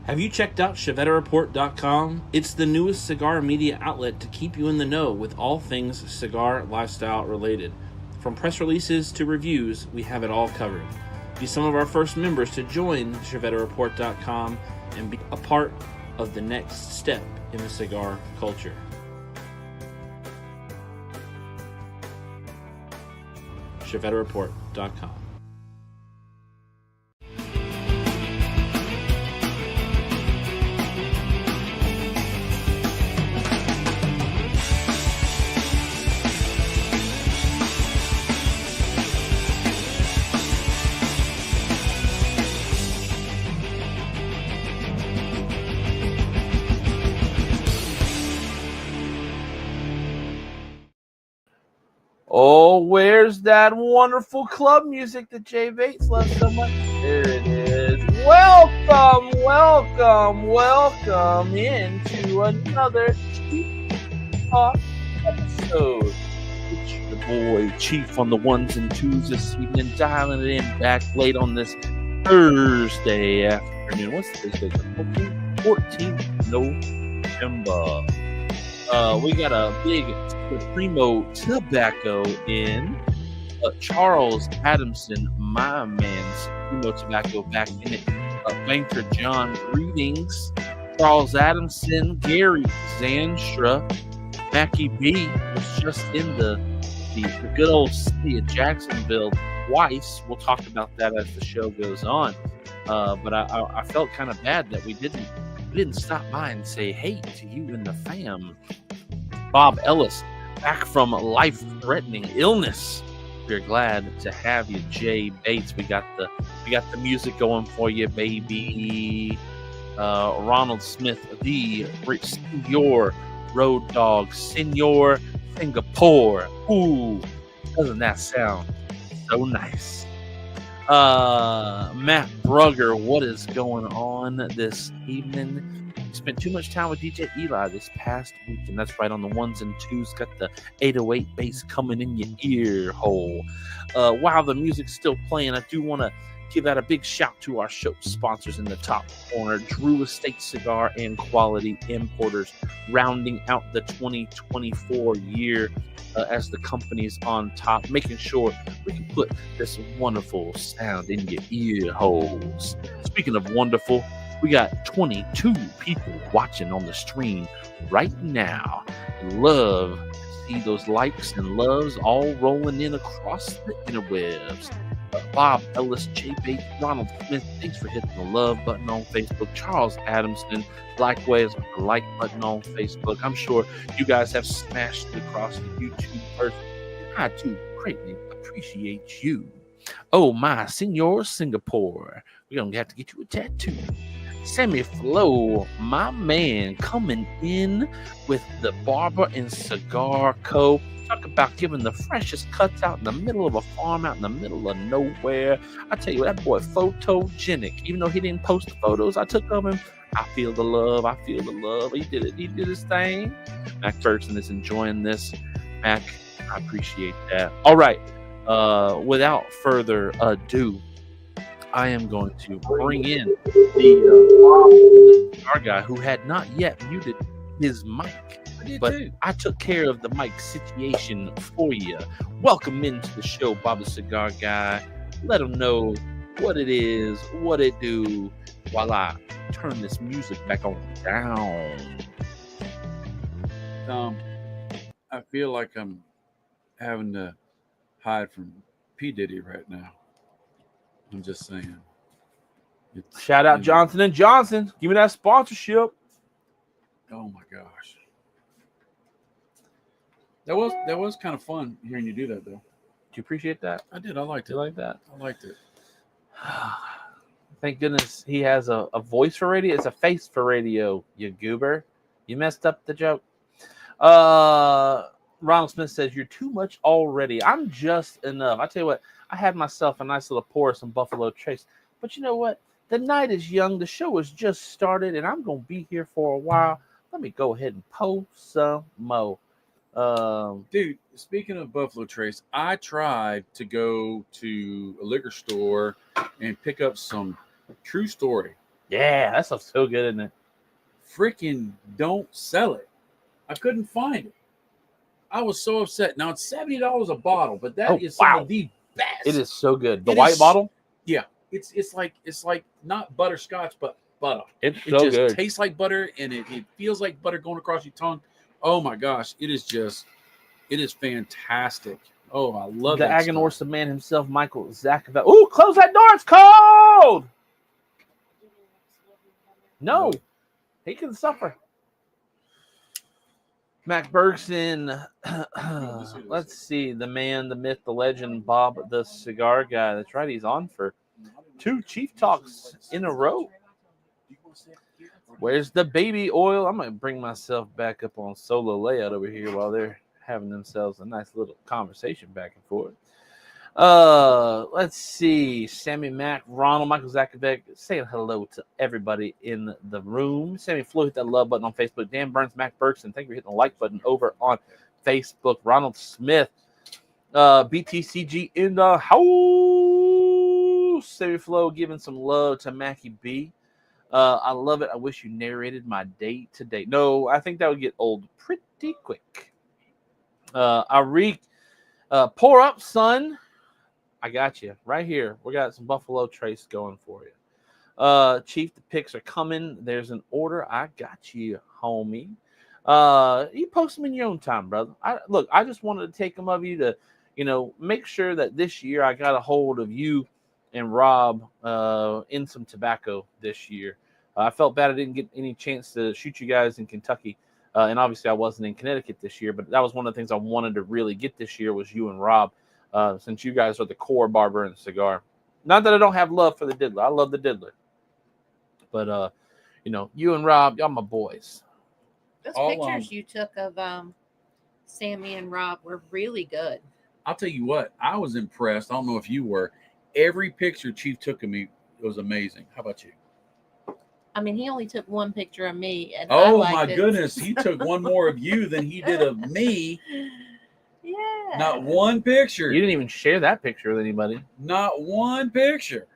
Have you checked out ChevetteReport.com? It's the newest cigar media outlet to keep you in the know with all things cigar lifestyle related. From press releases to reviews, we have it all covered. Be some of our first members to join ChevetteReport.com and be a part of the next step in the cigar culture. ChevetteReport.com. Oh, where's that wonderful club music that Jay Bates loves so much? There it is. Welcome into another Chief Talk episode. It's your boy Chief on the ones and twos this evening, dialing it in back late on this Thursday afternoon. What's Thursday? 14th November. We got a big Primo tobacco in. Charles Adamson, my man's Primo tobacco back in it. Banker John, greetings. Charles Adamson, Gary Zanstra, Mackie B was just in the good old city of Jacksonville twice. We'll talk about that as the show goes on. But I felt kind of bad that we didn't stop by and say hey to you and the fam. Bob Ellis, back from life-threatening illness. We're glad to have you, Jay Bates. We got the music going for you, baby. Ronald Smith, the Senor Road Dog, Senor Singapore. Ooh, doesn't that sound so nice? Matt Brugger, what is going on this evening? Spent too much time with DJ Eli this past week, and that's right on the ones and twos. Got the 808 bass coming in your ear hole. While the music's still playing, I do want to give out a big shout to our show sponsors in the top corner, Drew Estate Cigar and Quality Importers, rounding out the 2024 year as the company's on top, making sure we can put this wonderful sound in your ear holes. Speaking of wonderful, we got 22 people watching on the stream right now. Love to see those likes and loves all rolling in across the interwebs. Bob Ellis, Jay Bates, Ronald Smith, thanks for hitting the love button on Facebook. Charles Adamson, likewise, with the like button on Facebook. I'm sure you guys have smashed it across the YouTube first. I too greatly appreciate you. Oh my, Senor Singapore, we're gonna have to get you a tattoo. Sammy Flo, my man, coming in with the Barber and Cigar Co. Talk about giving the freshest cuts out in the middle of a farm, out in the middle of nowhere. I tell you, that boy photogenic. Even though he didn't post the photos I took of him, I feel the love. He did it. He did his thing. Mac Ferguson is enjoying this. Mac, I appreciate that. All right. Without further ado, I am going to bring in our guy who had not yet muted his mic, but I took care of the mic situation for you. Welcome into the show, Bob the Cigar Guy. Let him know what it is, what it do, while I turn this music back on down. I feel like I'm having to hide from P. Diddy right now. I'm just saying. Shout out Johnson & Johnson. Give me that sponsorship. Oh my gosh. That was kind of fun hearing you do that, though. Do you appreciate that? I did. I liked it. You like that? I liked it. Thank goodness he has a voice for radio. It's a face for radio, you goober. You messed up the joke. Ronald Smith says, you're too much already. I'm just enough. I tell you what, I had myself a nice little pour of some Buffalo Trace. But you know what? The night is young. The show has just started, and I'm going to be here for a while. Let me go ahead and post some more. Dude, speaking of Buffalo Trace, I tried to go to a liquor store and pick up some True Story. Yeah, that stuff's so good, isn't it? Freaking don't sell it. I couldn't find it. I was so upset. Now it's $70 a bottle, but that Oh, is some wow. of the best. It is so good. The It white is- bottle, Yeah, it's like not butterscotch, but butter. it's It so just good. tastes like butter, and it feels like butter going across your tongue. Oh my gosh, it is fantastic. Oh, I love The that stuff. Aganorsa man himself, Michael Zakovic. Ooh, close that door. It's cold. No, he can suffer. Mac Bergson. Let's see. The man, the myth, the legend, Bob the cigar guy. That's right. He's on for 2 Chief Talks in a row. Where's the baby oil? I'm going to bring myself back up on solo layout over here while they're having themselves a nice little conversation back and forth. Let's see. Sammy Mack, Ronald, Michael Zakovic, saying hello to everybody in the room. Sammy Flo, hit that love button on Facebook. Dan Burns, Mac Bergson, thank you for hitting the like button over on Facebook. Ronald Smith, BTCG in the house. Sammy Flo giving some love to Mackie B. I love it. I wish you narrated my day to day. No, I think that would get old pretty quick. Arik, pour up, son. I got you right here. We got some Buffalo Trace going for you. Chief, the picks are coming. There's an order. I got you, homie. You post them in your own time, brother. I just wanted to take them of you to, make sure that this year I got a hold of you and Rob in some tobacco this year. I felt bad I didn't get any chance to shoot you guys in Kentucky. And obviously I wasn't in Connecticut this year, but that was one of the things I wanted to really get this year was you and Rob. Since you guys are the core barber and cigar. Not that I don't have love for the diddler. I love the diddler. But, you and Rob, y'all my boys. Those All, pictures you took of Sammy and Rob were really good. I'll tell you what, I was impressed. I don't know if you were. Every picture Chief took of me was amazing. How about you? I mean, he only took one picture of me. And Oh, I my liked it. goodness. He took one more of you than he did of me. Yeah. Not one picture. You didn't even share that picture with anybody. Not one picture.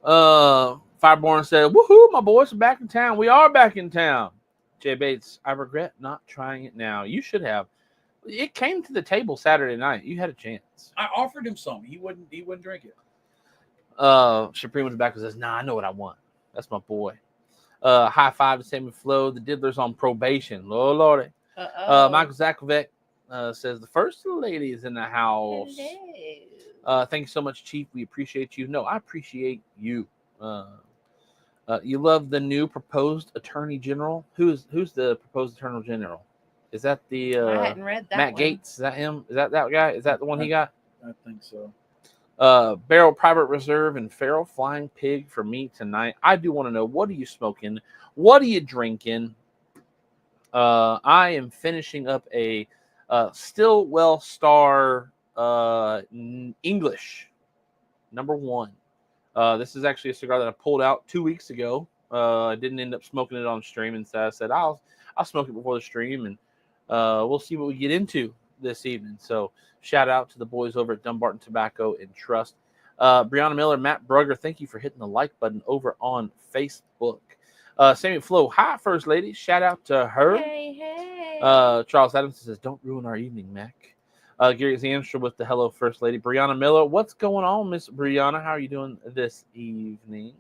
Fireborn said, woohoo, my boys are back in town. We are back in town. Jay Bates, I regret not trying it now. You should have. It came to the table Saturday night. You had a chance. I offered him some. He wouldn't drink it. Supreme was back and says, nah, I know what I want. That's my boy. High five to Sammy Flo. The diddler's on probation. Lord, Lordy. Michael Zakovic says, the first lady is in the house. Hello. Thank you so much, Chief. We appreciate you. No, I appreciate you. You love the new proposed Attorney General. Who's the proposed Attorney General? Is that the I hadn't read that Matt one. Gaetz? Is that him? Is that guy? Is that the one he got? I think so. Barrel Private Reserve and Feral Flying Pig for me tonight. I do want to know, what are you smoking? What are you drinking? I am finishing up a Stillwell Star English #1. This is actually a cigar that I pulled out 2 weeks ago. I didn't end up smoking it on stream, and so I said I'll smoke it before the stream, and we'll see what we get into this evening. So shout out to the boys over at Dumbarton Tobacco and Trust. Brianna Miller, Matt Brugger, thank you for hitting the like button over on Facebook. Sammy Flo, hi, First Lady. Shout out to her. Hey. Charles Adams says, don't ruin our evening, Mac. Gary Zanstra with the hello, First Lady. Brianna Miller, what's going on, Miss Brianna? How are you doing this evening?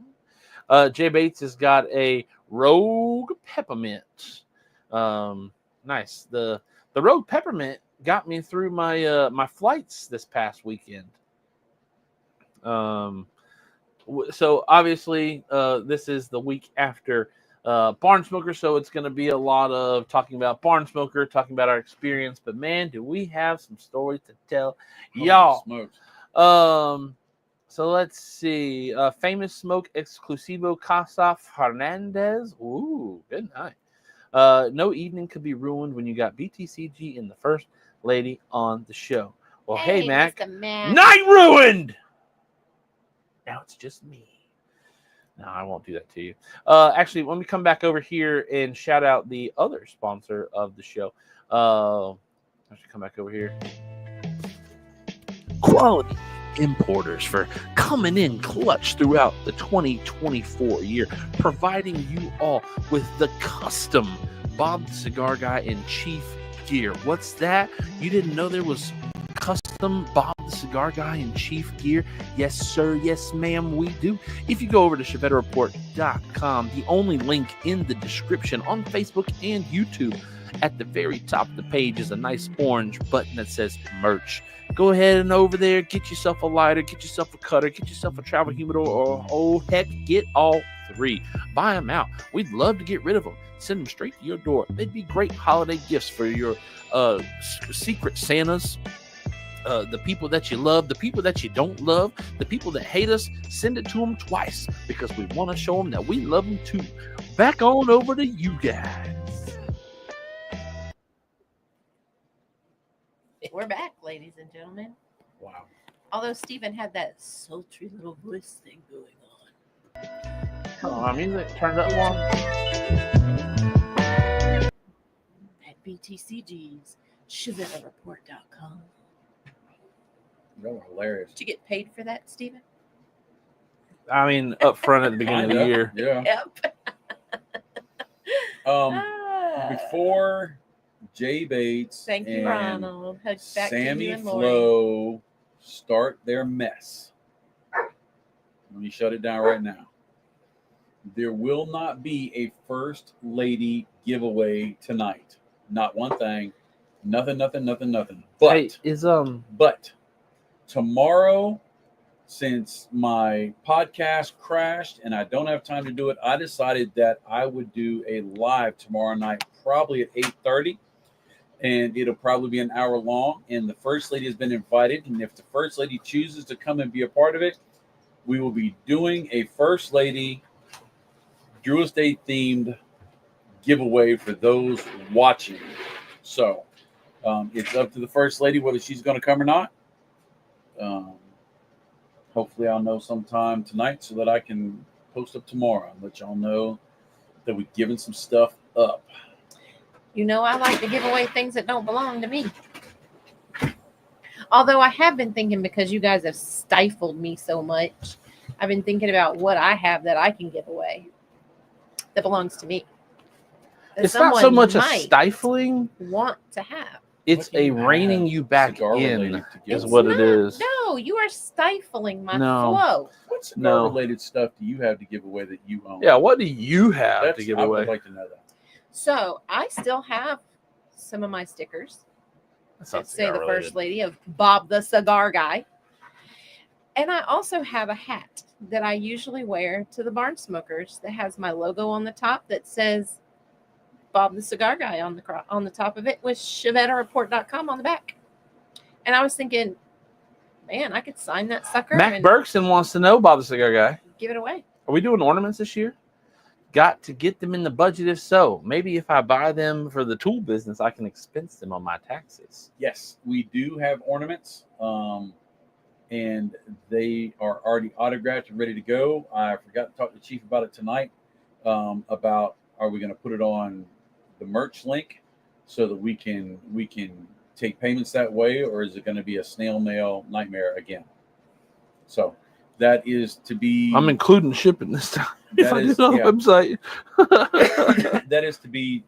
Jay Bates has got a Rogue Peppermint. Nice. The Rogue Peppermint got me through my my flights this past weekend. So obviously this is the week after Barn Smoker, so it's going to be a lot of talking about Barn Smoker, talking about our experience. But man, do we have some stories to tell y'all? So let's see. Famous Smoke Exclusivo Casa Fernandez. Ooh, good night. No evening could be ruined when you got BTCG and the First Lady on the show. Well, hey Mac. Night ruined! Now it's just me. No, I won't do that to you. Actually, let me come back over here and shout out the other sponsor of the show. I should come back over here. Quality Importers for coming in clutch throughout the 2024 year, providing you all with the custom Bob the Cigar Guy in Chief gear. What's that? You didn't know there was custom Bob the Cigar Guy in Chief gear? Yes, sir. Yes, ma'am, we do. If you go over to ChevetteReport.com, the only link in the description on Facebook and YouTube, at the very top of the page is a nice orange button that says merch. Go ahead and over there, get yourself a lighter, get yourself a cutter, get yourself a travel humidor, or oh heck, get all three. Buy them out. We'd love to get rid of them. Send them straight to your door. They'd be great holiday gifts for your secret Santas, the people that you love, the people that you don't love, the people that hate us. Send it to them twice because we want to show them that we love them too. Back on over to you guys. We're back, ladies and gentlemen. Wow. Although Stephen had that sultry little voice thing going on. Oh, my music turned up more. At BTCG's ChevetteReport.com. Y'all are hilarious. Did you get paid for that, Stephen? I mean, up front at the beginning of the year. Yeah. Yep. Before Jay Bates Thank you, and Ronald. Back to you Sammy and Lori. Flo start their mess, let me shut it down right now. There will not be a First Lady giveaway tonight. Not one thing. Nothing. But but tomorrow, since my podcast crashed and I don't have time to do it, I decided that I would do a live tomorrow night, probably at 8:30. And it'll probably be an hour long. And the First Lady has been invited. And if the First Lady chooses to come and be a part of it, we will be doing a First Lady Drew Estate themed giveaway for those watching. So it's up to the First Lady whether she's going to come or not. Hopefully I'll know sometime tonight so that I can post up tomorrow and let y'all know that we've given some stuff up. You know, I like to give away things that don't belong to me. Although I have been thinking, because you guys have stifled me so much, I've been thinking about what I have that I can give away that belongs to me. That It's not so much a might stifling. want to have. It's What do a you reining have you back cigar in, related to give is It's what it not- is. No, you are stifling my No. flow. What cigar No. related stuff do you have to give away that you own? Yeah, what do you have to give I away? would like to know that. So I still have some of my stickers That's not that say the cigar First related. Lady of Bob the Cigar Guy. And I also have a hat that I usually wear to the barn smokers that has my logo on the top that says Bob the Cigar Guy on the top of it with ChevetteReport.com on the back. And I was thinking, man, I could sign that sucker Mac and Bergson wants to know, Bob the Cigar Guy, give it away. are we doing ornaments this year? Got to get them in the budget if so. Maybe if I buy them for the tool business, I can expense them on my taxes. Yes, we do have ornaments, and they are already autographed and ready to go. I forgot to talk to the chief about it tonight, about are we going to put it on the merch link so that we can take payments that way, or is it going to be a snail mail nightmare again? So that is to be. I'm including shipping this time. If That I is- do it on the yeah. website. That is to be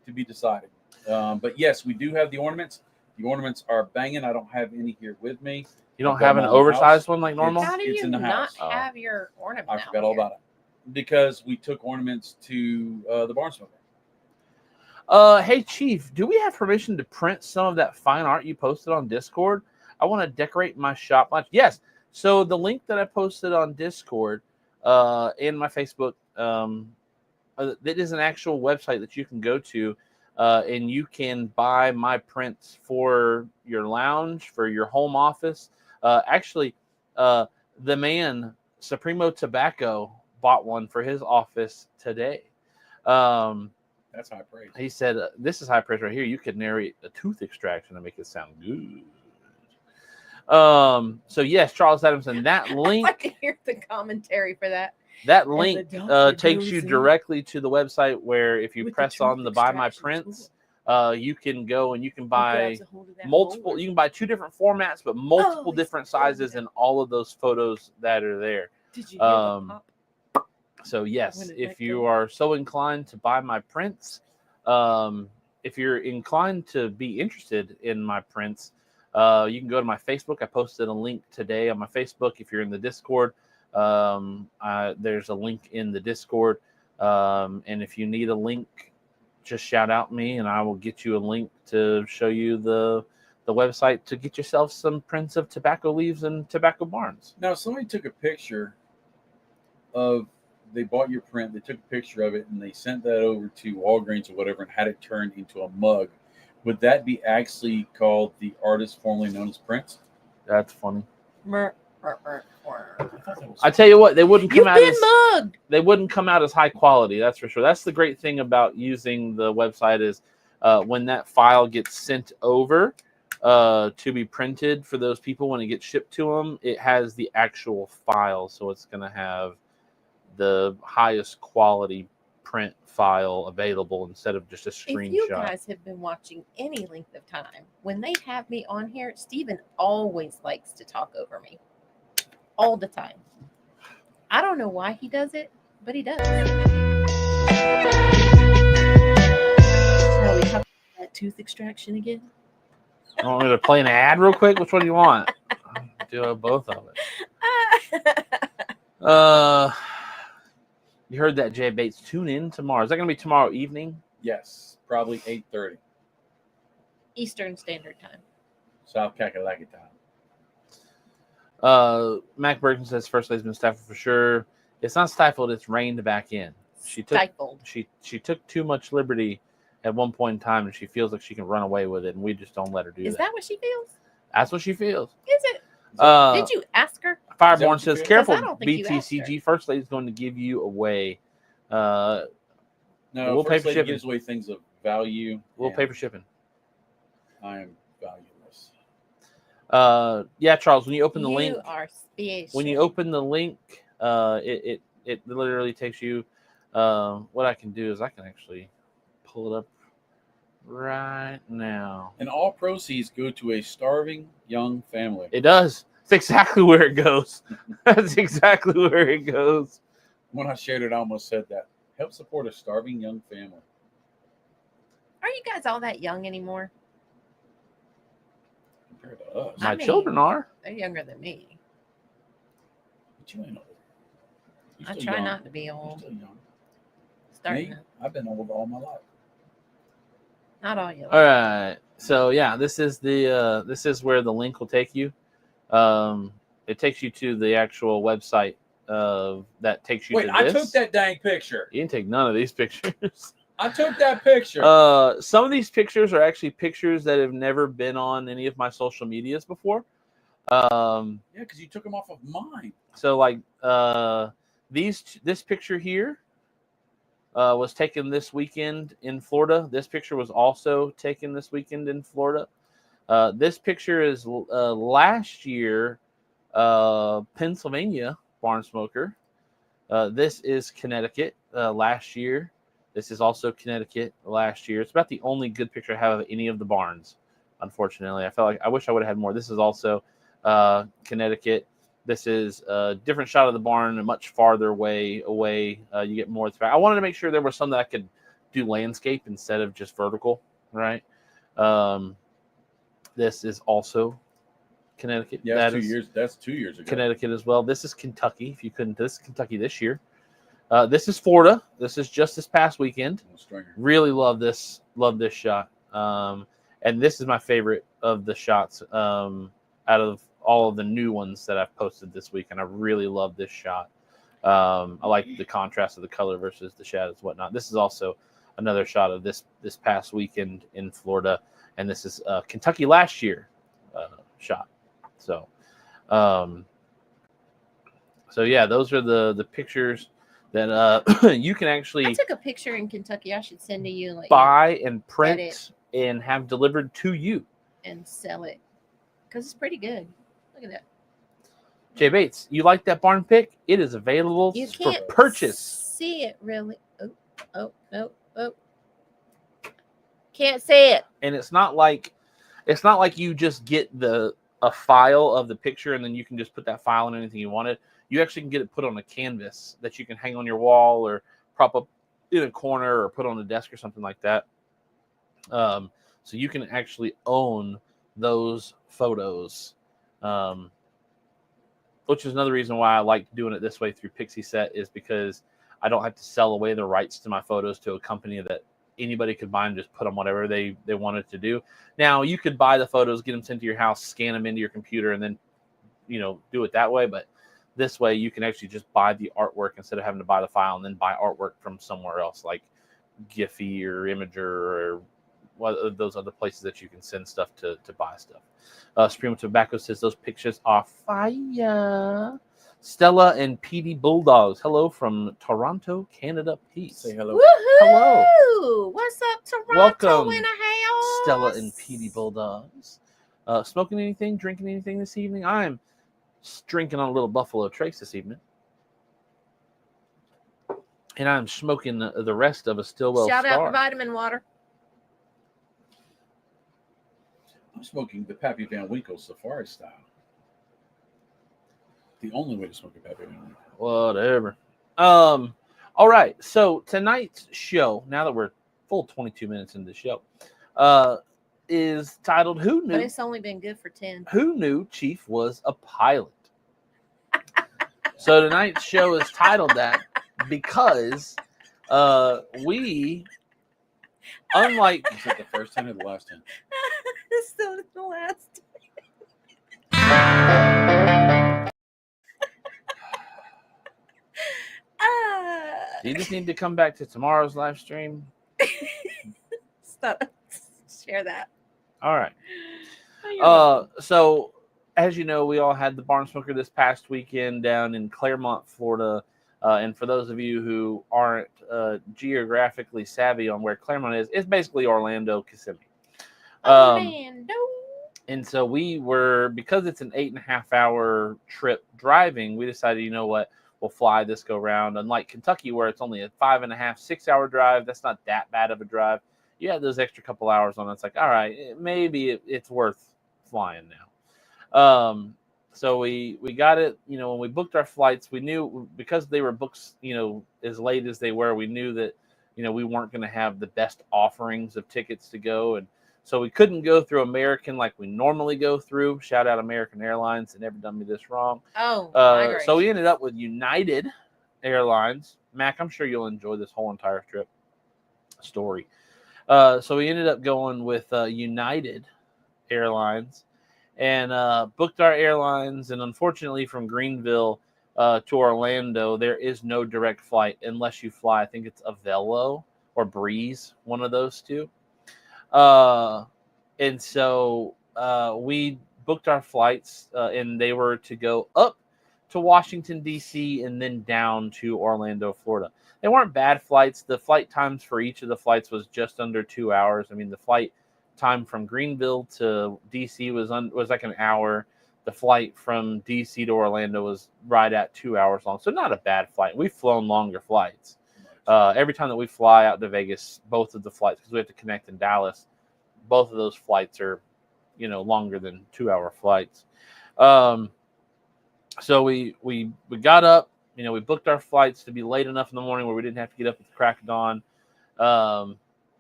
decided. But yes, we do have the ornaments. The ornaments are banging. I don't have any here with me. You don't I've got have an them in the oversized house. one like normal? How do It's you in the not house. Oh. have your ornament? I forgot all about it because we took ornaments to the barn smoker. Hey Chief, do we have permission to print some of that fine art you posted on Discord? I want to decorate my shop much. Yes. So the link that I posted on Discord, in my Facebook, that is an actual website that you can go to, and you can buy my prints for your lounge, for your home office. Actually, the man Supremo Tobacco bought one for his office today. That's high praise. He said, this is high praise right here. You could narrate a tooth extraction to make it sound good. So yes, Charles Adamson, that I'd link, like to hear the commentary for that. that the link doctor takes goes you in directly to the website where if you with the press tooth on the buy my extraction prints, You can go and you can Who buy grabs a hold of that multiple. holder? You can buy 2 different formats, but multiple it's different so good. sizes in all of those photos that are there. Did you hear the pop? So When yes, it if let you go? are so inclined to buy my prints, if you're inclined to be interested in my prints, you can go to my Facebook. I posted a link today on my Facebook. If you're in the Discord, there's a link in the Discord. And if you need a link, just shout out me and I will get you a link to show you the website to get yourself some prints of tobacco leaves and tobacco barns. Now, somebody took a picture of, they bought your print, they took a picture of it, and they sent that over to Walgreens or whatever and had it turned into a mug. Would that be actually called the artist formerly known as Prince? That's funny. Mer- I tell you what, they wouldn't You've come out been as mugged. they wouldn't come out as high quality. That's for sure. That's the great thing about using the website is when that file gets sent over to be printed for those people when it gets shipped to them, it has the actual file, so it's going to have the highest quality print file available instead of just a screenshot. If you guys have been watching any length of time, when they have me on here, Steven always likes to talk over me. All the time. I don't know why he does it, but he does. Shall we talk about that tooth extraction again? You want me to play an ad real quick? Which one do you want? Do both of it. You heard that, Jay Bates. Tune in tomorrow. Is that going to be tomorrow evening? Yes, probably 8:30 Eastern Standard Time. South Kakalaki time. Mac Burton says First Lady's been stifled for sure. It's not stifled; it's reined back in. She took Stifled. she took too much liberty at one point in time, and she feels like she can run away with it, and we just don't let her do Is that what she feels? That's what she feels. Is it? Did you ask her? Fireborn what you says, feel? "Careful, 'Cause I don't think you asked BTCG. First Lady's going to give you away. No, We'll pay First for Lady shipping. gives away things of value. We'll and pay for shipping." I am valueless. Yeah, Charles. When you open the link, You are special. when you open the link, it literally takes you. What I can do is I can actually pull it up right now. And all proceeds go to a starving young family. It does. It's exactly where it goes. That's exactly where it goes. When I shared it, I almost said that. Help support a starving young family. Are you guys all that young anymore? Compared to us. My I mean- children are. They're younger than me. But you ain't old. You I still try young. not to be You're old. still young. Starting Me, to- I've been old all my life. Not all you. All right. So yeah, this is where the link will take you. It takes you to the actual website that takes you Wait, to I this. took that dang picture. You didn't take none of these pictures. I took that picture. Some of these pictures are actually pictures that have never been on any of my social medias before. Yeah, because you took them off of mine. So like this picture here was taken this weekend in Florida. This picture was also taken this weekend in Florida. This picture is last year Pennsylvania barn smoker. This is Connecticut last year. This is also Connecticut last year. It's about the only good picture I have of any of the barns, unfortunately. I felt like I wish I would have had more. This is also Connecticut. This is a different shot of the barn, a much farther way away. You get more. I wanted to make sure there was some that I could do landscape instead of just vertical, right? This is also Connecticut. Yeah, That that's 2 is years. That's 2 years ago. Connecticut as well. This is Kentucky. If you couldn't, this is Kentucky this year. This is Florida. This is just this past weekend. Stringer. Really love this. Love this shot. And this is my favorite of the shots out of all of the new ones that I've posted this week. And I really love this shot. I like the contrast of the color versus the shadows and whatnot. This is also another shot of this past weekend in Florida. And this is Kentucky last year shot. So yeah, those are the pictures that you can actually I took a picture in Kentucky. I should send to you like buy and print edit. and have delivered to you. and sell it because it's pretty good. Look at that. Jay Bates, you like that barn pick? It is available You for can't purchase. see it really. Oh. Can't see it. And it's not like you just get a file of the picture and then you can just put that file in anything you wanted. You actually can get it put on a canvas that you can hang on your wall or prop up in a corner or put on a desk or something like that. So you can actually own those photos, which is another reason why I like doing it this way through Pixie Set, is because I don't have to sell away the rights to my photos to a company that anybody could buy and just put them whatever they wanted to do. Now, you could buy the photos, get them sent to your house, scan them into your computer, and then, do it that way. But this way, you can actually just buy the artwork instead of having to buy the file and then buy artwork from somewhere else, like Giphy or Imager or those other places that you can send stuff to buy stuff. Supreme Tobacco says those pictures are fire. Stella and PD Bulldogs, hello from Toronto, Canada. Peace. Say hello. Woohoo! Hello. What's up, Toronto Welcome, in a house? Stella and PD Bulldogs. Smoking anything, drinking anything this evening? I'm drinking on a little Buffalo Trace this evening. And I'm smoking the rest of a Stillwell Shout Star. out to Vitamin Water. I'm smoking the Pappy Van Winkle Safari style. The only way to smoke a Pappy Van Winkle. Whatever. All right. So tonight's show, now that we're full 22 minutes into the show, is titled "Who Knew?" But it's only been good for 10. Who knew Chief was a pilot? So tonight's show is titled that because we, unlike Is it the first 10 or the last 10? It's still the last. you just need to come back to tomorrow's live stream. Stop. Share that. All right. Oh, you're welcome. So as you know, we all had the Barn Smoker this past weekend down in Claremont, Florida. And for those of you who aren't geographically savvy on where Claremont is, it's basically Orlando, Kissimmee. Orlando. And so because it's an 8.5-hour trip driving, we decided, you know what, we'll fly this go round. Unlike Kentucky, where it's only a 5.5, 6-hour drive, that's not that bad of a drive. You have those extra couple hours on. It's like, all right, maybe it's worth flying now. So we got it, when we booked our flights, we knew because they were booked, as late as they were, we knew that, we weren't going to have the best offerings of tickets to go. And so we couldn't go through American like we normally go through. Shout out American Airlines. They never done me this wrong. Oh, my gracious. So we ended up with United Airlines. Mac, I'm sure you'll enjoy this whole entire trip story. So we ended up going with United Airlines and booked our airlines. And unfortunately, from Greenville to Orlando, there is no direct flight unless you fly. I think it's Avelo or Breeze, one of those two. And so we booked our flights and they were to go up to Washington, D.C. and then down to Orlando, Florida. They weren't bad flights. The flight times for each of the flights was just under 2 hours. I mean, the flight time from Greenville to D.C. was like an hour. The flight from D.C. to Orlando was right at 2 hours long. So not a bad flight. We've flown longer flights. Every time that we fly out to Vegas, both of the flights, because we have to connect in Dallas, both of those flights are, longer than 2-hour flights. So we got up, we booked our flights to be late enough in the morning where we didn't have to get up at the crack of dawn.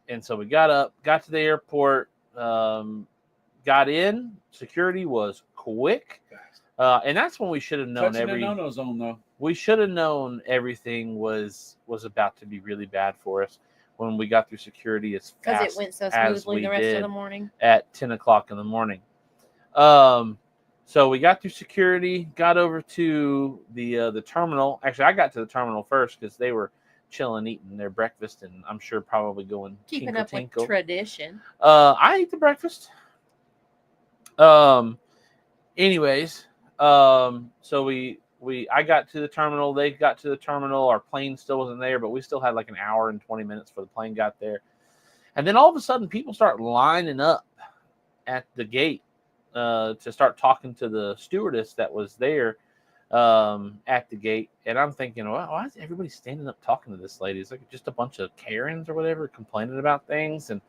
And so we got up, got to the airport, got in. Security was quick. And that's when we should have known no-no zone, though. We should have known everything was about to be really bad for us when we got through security as fast Because it went so as smoothly we the rest did of the morning. at 10 o'clock in the morning. So we got through security, got over to the terminal. Actually, I got to the terminal first because they were chilling, eating their breakfast, and I'm sure probably going Keeping up tinkle. with tradition. I ate the breakfast. Anyways, so I got to the terminal. They got to the terminal. Our plane still wasn't there, but we still had like an hour and 20 minutes before the plane got there. And then all of a sudden, people start lining up at the gate to start talking to the stewardess that was there at the gate. And I'm thinking, well, why is everybody standing up talking to this lady? It's like just a bunch of Karens or whatever complaining about things. And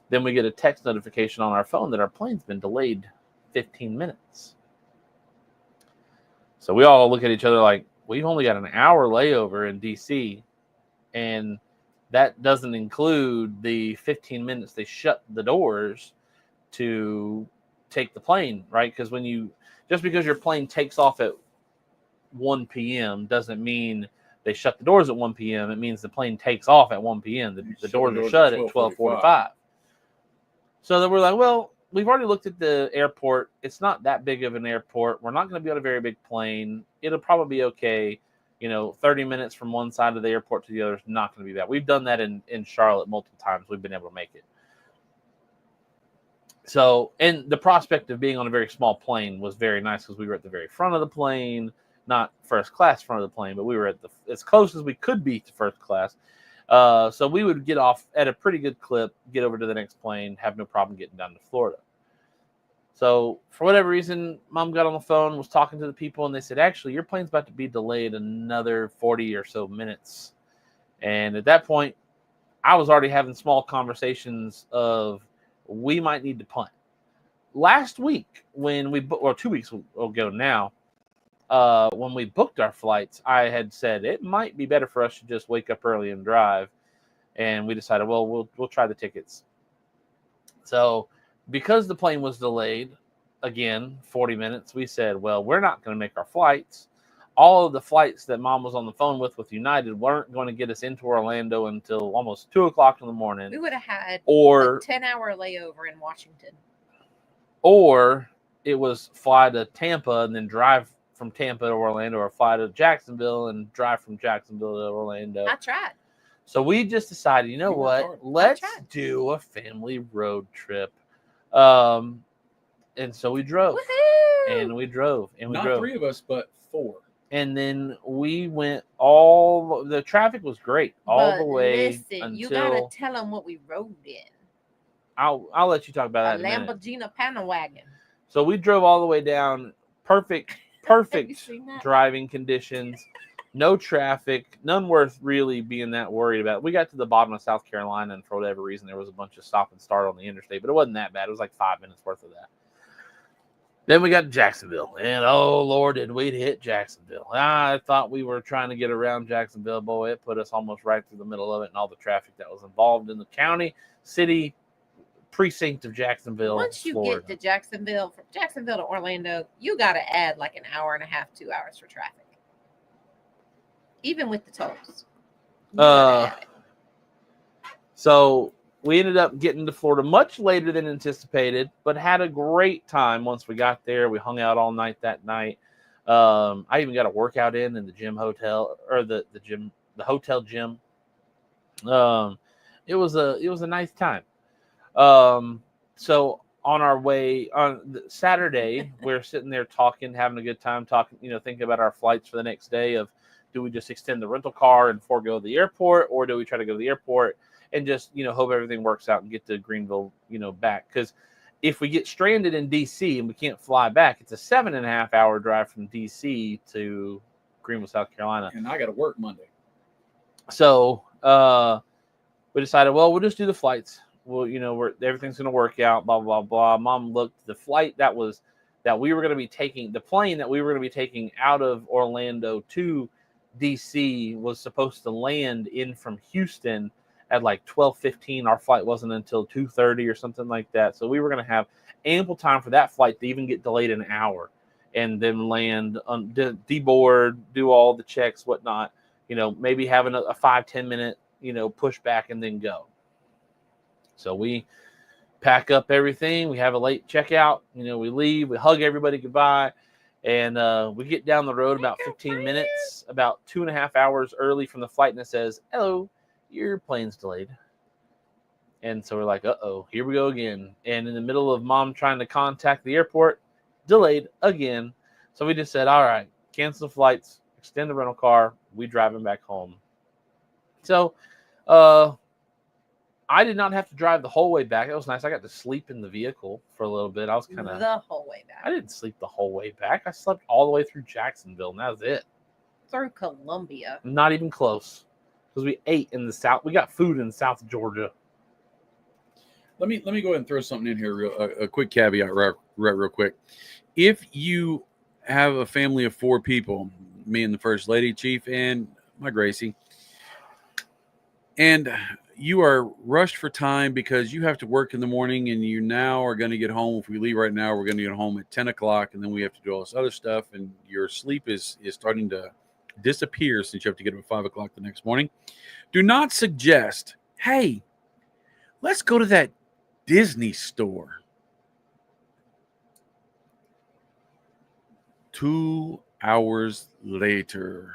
Then we get a text notification on our phone that our plane's been delayed 15 minutes. So we all look at each other like, we've only got an hour layover in DC, and that doesn't include the 15 minutes they shut the doors to take the plane, right? Because just because your plane takes off at 1 p.m. doesn't mean they shut the doors at 1 p.m. It means the plane takes off at 1 p.m. The doors are shut at 12:45. So then we're like, well, we've already looked at the airport. It's not that big of an airport. We're not going to be on a very big plane. It'll probably be okay. 30 minutes from one side of the airport to the other is not going to be bad. We've done that in Charlotte multiple times. We've been able to make it. So, and the prospect of being on a very small plane was very nice because we were at the very front of the plane, not first class front of the plane, but we were at as close as we could be to first class. So we would get off at a pretty good clip, get over to the next plane, have no problem getting down to Florida. So for whatever reason, Mom got on the phone, was talking to the people, and they said, actually, your plane's about to be delayed another 40 or so minutes. And at that point, I was already having small conversations of, we might need to punt. Last week, or 2 weeks ago now, when we booked our flights, I had said it might be better for us to just wake up early and drive. And we decided, well, we'll try the tickets. So because the plane was delayed, again, 40 minutes, we said, well, we're not going to make our flights. All of the flights that Mom was on the phone with United weren't going to get us into Orlando until almost 2 o'clock in the morning. We would have had a 10-hour layover in Washington. Or it was fly to Tampa and then drive from Tampa to Orlando, or fly to Jacksonville and drive from Jacksonville to Orlando. I tried. So we just decided, let's do a family road trip. And so we drove. Woo-hoo! And we drove. Not 3 of us, but 4. And then we went the traffic was great all the way listen, until... you gotta tell them what we rode in. I'll let you talk about that in a minute. Lamborghini Panawagon. So we drove all the way down, perfect driving conditions, no traffic, none worth really being that worried about. We got to the bottom of South Carolina, and for whatever reason, there was a bunch of stop and start on the interstate, but it wasn't that bad. It was like 5 minutes worth of that. Then we got to Jacksonville, and oh, Lord, did we hit Jacksonville. I thought we were trying to get around Jacksonville. Boy, it put us almost right through the middle of it and all the traffic that was involved in the county, city, precinct of Jacksonville. Once you Florida. get to Jacksonville, from Jacksonville to Orlando, you got to add like an hour and a half, 2 hours for traffic. Even with the tolls. So we ended up getting to Florida much later than anticipated, but had a great time once we got there. We hung out all night that night. I even got a workout in the gym hotel, or the hotel gym. It was a nice time. So on our way on Saturday, we're sitting there talking, having a good time, thinking about our flights for the next day of, do we just extend the rental car and forego the airport, or do we try to go to the airport and just, hope everything works out and get to Greenville, back? Because if we get stranded in DC and we can't fly back, it's a 7.5 hour drive from DC to Greenville, South Carolina. And I got to work Monday. So we decided, well, we'll just do the flights. Well, everything's going to work out, blah, blah, blah. Mom looked, the flight that we were going to be taking, the plane that we were going to be taking out of Orlando to DC was supposed to land in from Houston at like 12:15. Our flight wasn't until 2:30 or something like that. So we were going to have ample time for that flight to even get delayed an hour and then land, deboard, do all the checks, whatnot, maybe having a 5-10 minute, push back and then go. So we pack up everything. We have a late checkout. We leave. We hug everybody goodbye. And we get down the road about 15 minutes, about 2.5 hours early from the flight. And it says, hello, your plane's delayed. And so we're like, uh-oh, here we go again. And in the middle of Mom trying to contact the airport, delayed again. So we just said, all right, cancel the flights, extend the rental car. We driving back home. So I did not have to drive the whole way back. It was nice. I got to sleep in the vehicle for a little bit. I was kind of... The whole way back. I didn't sleep the whole way back. I slept all the way through Jacksonville, and that was it. Through Columbia. Not even close. Because we ate in the South. We got food in South Georgia. Let me go ahead and throw something in here, a quick caveat, real quick. If you have a family of 4 people, me and the first lady, Chief, and my Gracie, and you are rushed for time because you have to work in the morning, and you now are going to get home. If we leave right now, we're going to get home at 10 o'clock, and then we have to do all this other stuff, and your sleep is starting to disappear since you have to get up at 5 o'clock the next morning. Do not suggest, hey, let's go to that Disney store. 2 hours later.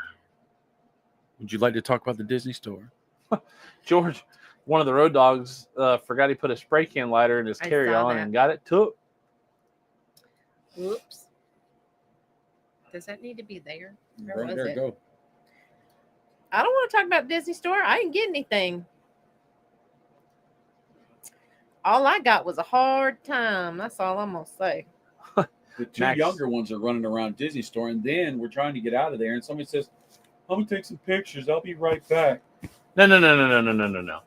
Would you like to talk about the Disney store? George, one of the road dogs, forgot he put a spray can lighter in his I saw carry-on that. and got it took. Whoops. Does that need to be there? Where Right was there, it? go. I don't want to talk about Disney store. I didn't get anything. All I got was a hard time. That's all I'm gonna say. The 2 Max. younger ones are running around Disney store, and then we're trying to get out of there, and somebody says, I'm going to take some pictures. I'll be right back. No.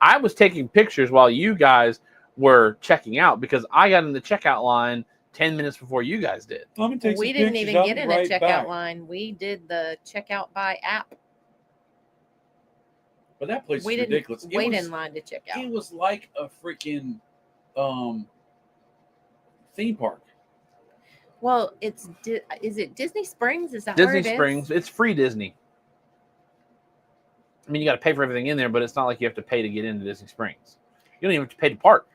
I was taking pictures while you guys were checking out because I got in the checkout line 10 minutes before you guys did. I'm going to take We some didn't pictures. even I'll get be in right a checkout back. line. We did the checkout by app. But that place We is didn't ridiculous. wait in line to check out. It was like a freaking theme park. Well, is it Disney Springs? Is that Disney where it is? Springs, it's free Disney. I mean, you got to pay for everything in there, but it's not like you have to pay to get into Disney Springs. You don't even have to pay to park.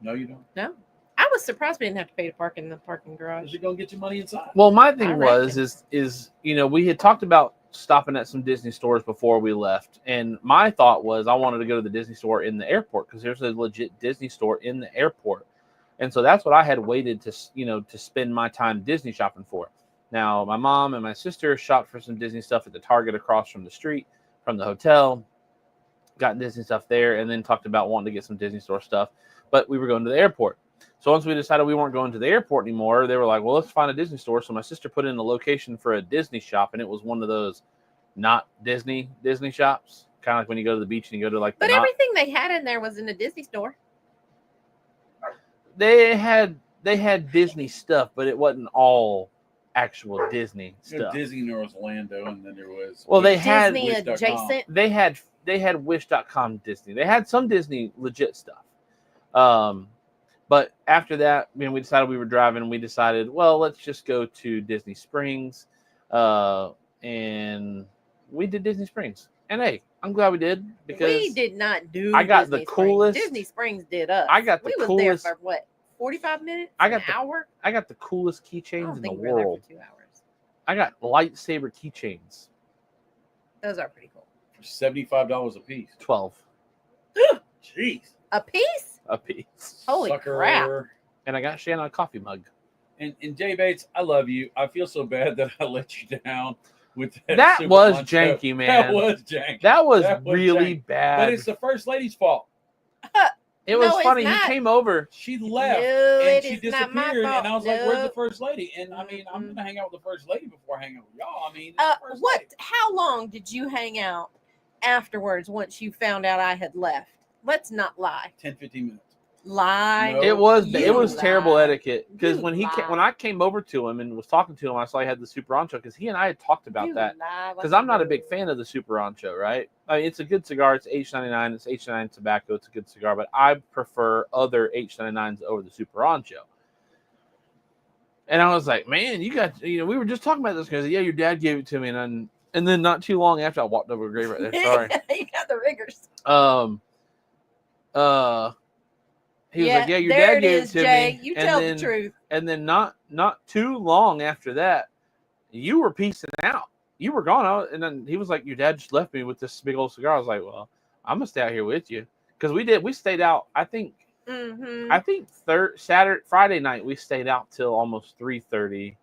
No, you don't. No. I was surprised we didn't have to pay to park in the parking garage. Because you're going to get your money inside. Well, my I thing reckon. is we had talked about stopping at some Disney stores before we left, and my thought was I wanted to go to the Disney store in the airport because there's a legit Disney store in the airport, and so that's what I had waited to spend my time Disney shopping for. Now, my mom and my sister shopped for some Disney stuff at the Target across from the street from the hotel, got Disney stuff there, and then talked about wanting to get some Disney store stuff, but we were going to the airport. So once we decided we weren't going to the airport anymore, they were like, well, let's find a Disney store. So my sister put in a location for a Disney shop, and it was one of those not Disney shops, kind of like when you go to the beach and you go to like the But everything they had in there was in a Disney store. They had Disney stuff, but it wasn't all actual Disney stuff. Disney, there was Orlando, and then there was They had Disney adjacent. They had Wish.com Disney. They had some Disney legit stuff. But after that, we decided we were driving, and we decided, well, let's just go to Disney Springs. And we did Disney Springs. And hey, I'm glad we did because We did not do. I got Disney the coolest- Springs. Disney Springs did us. I got the we coolest- was there for what? 45 minutes? I got an hour? I got the coolest I keychains don't in the think we were there world. for 2 hours. I got lightsaber keychains. Those are pretty cool. for $75 a piece. 12 Jeez. A piece? a piece. Holy Sucker. crap. And I got Shannon a coffee mug. And Jay Bates, I love you. I feel so bad that I let you down with that. That Super was Lunch janky, Cup. man. That was janky. That was That was really janky. bad. But it's the first lady's fault. It was No, it's funny. He not. came over. She left No, and it she is not my disappeared, fault. and I was like, "Where's the Nope. first lady?" And I mean, I'm Mm-mm. gonna hang out with the first lady before I hang out with y'all. I mean, it's the first What? lady. How long did you hang out afterwards once you found out I had left? Let's not lie. 10, 15 minutes. Lie. No. It was You terrible lie. etiquette because You when lie. when I came over to him and was talking to him, I saw he had the Super Ancho because he and I had talked about You that. lie Because like I'm not a you big do. fan of the Super Ancho, right? I mean, it's a good cigar. It's H99. It's H99 tobacco. It's a good cigar, but I prefer other H99s over the Super Ancho. And I was like, man, you got, we were just talking about this because, yeah, your dad gave it to me. And then not too long after, I walked over a grave right there. Sorry. You got the riggers. He was like, yeah, your there dad it gave is, it to Jay. me. You And tell then- the truth. And then not too long after that, you were piecing out. You were gone. And then he was like, your dad just left me with this big old cigar. I was like, well, I'm going to stay out here with you. Because we stayed out, I think Friday night, we stayed out till almost 3:30.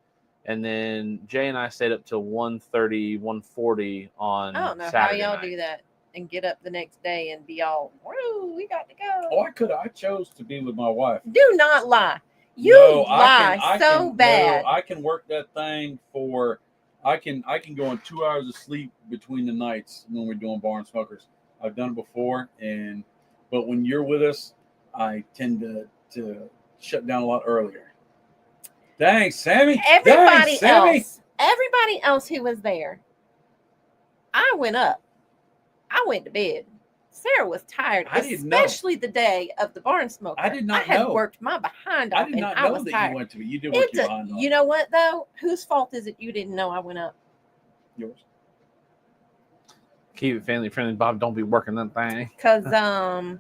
And then Jay and I stayed up till 1:30, 1:40 on I don't know Saturday how y'all night. do that and get up the next day and be all, woo, we got to go. Oh, I chose to be with my wife. Do not lie. You No, lie so bad. No, I can work that thing for. I can go on 2 hours of sleep between the nights when we're doing Barn Smokers. I've done it before, but when you're with us, I tend to shut down a lot earlier. Thanks, Sammy. Everybody Thanks, Sammy. else who was there, I went up. I went to bed. Sarah was tired, I didn't know. especially the day of the barn smoker. I did not I had know. worked my behind I off, did and not I know was that tired. you went to it. You did work your behind off. You know what though? Whose fault is it you didn't know I went up? Yours. Keep it family friendly, Bob. Don't be working that thing. Because I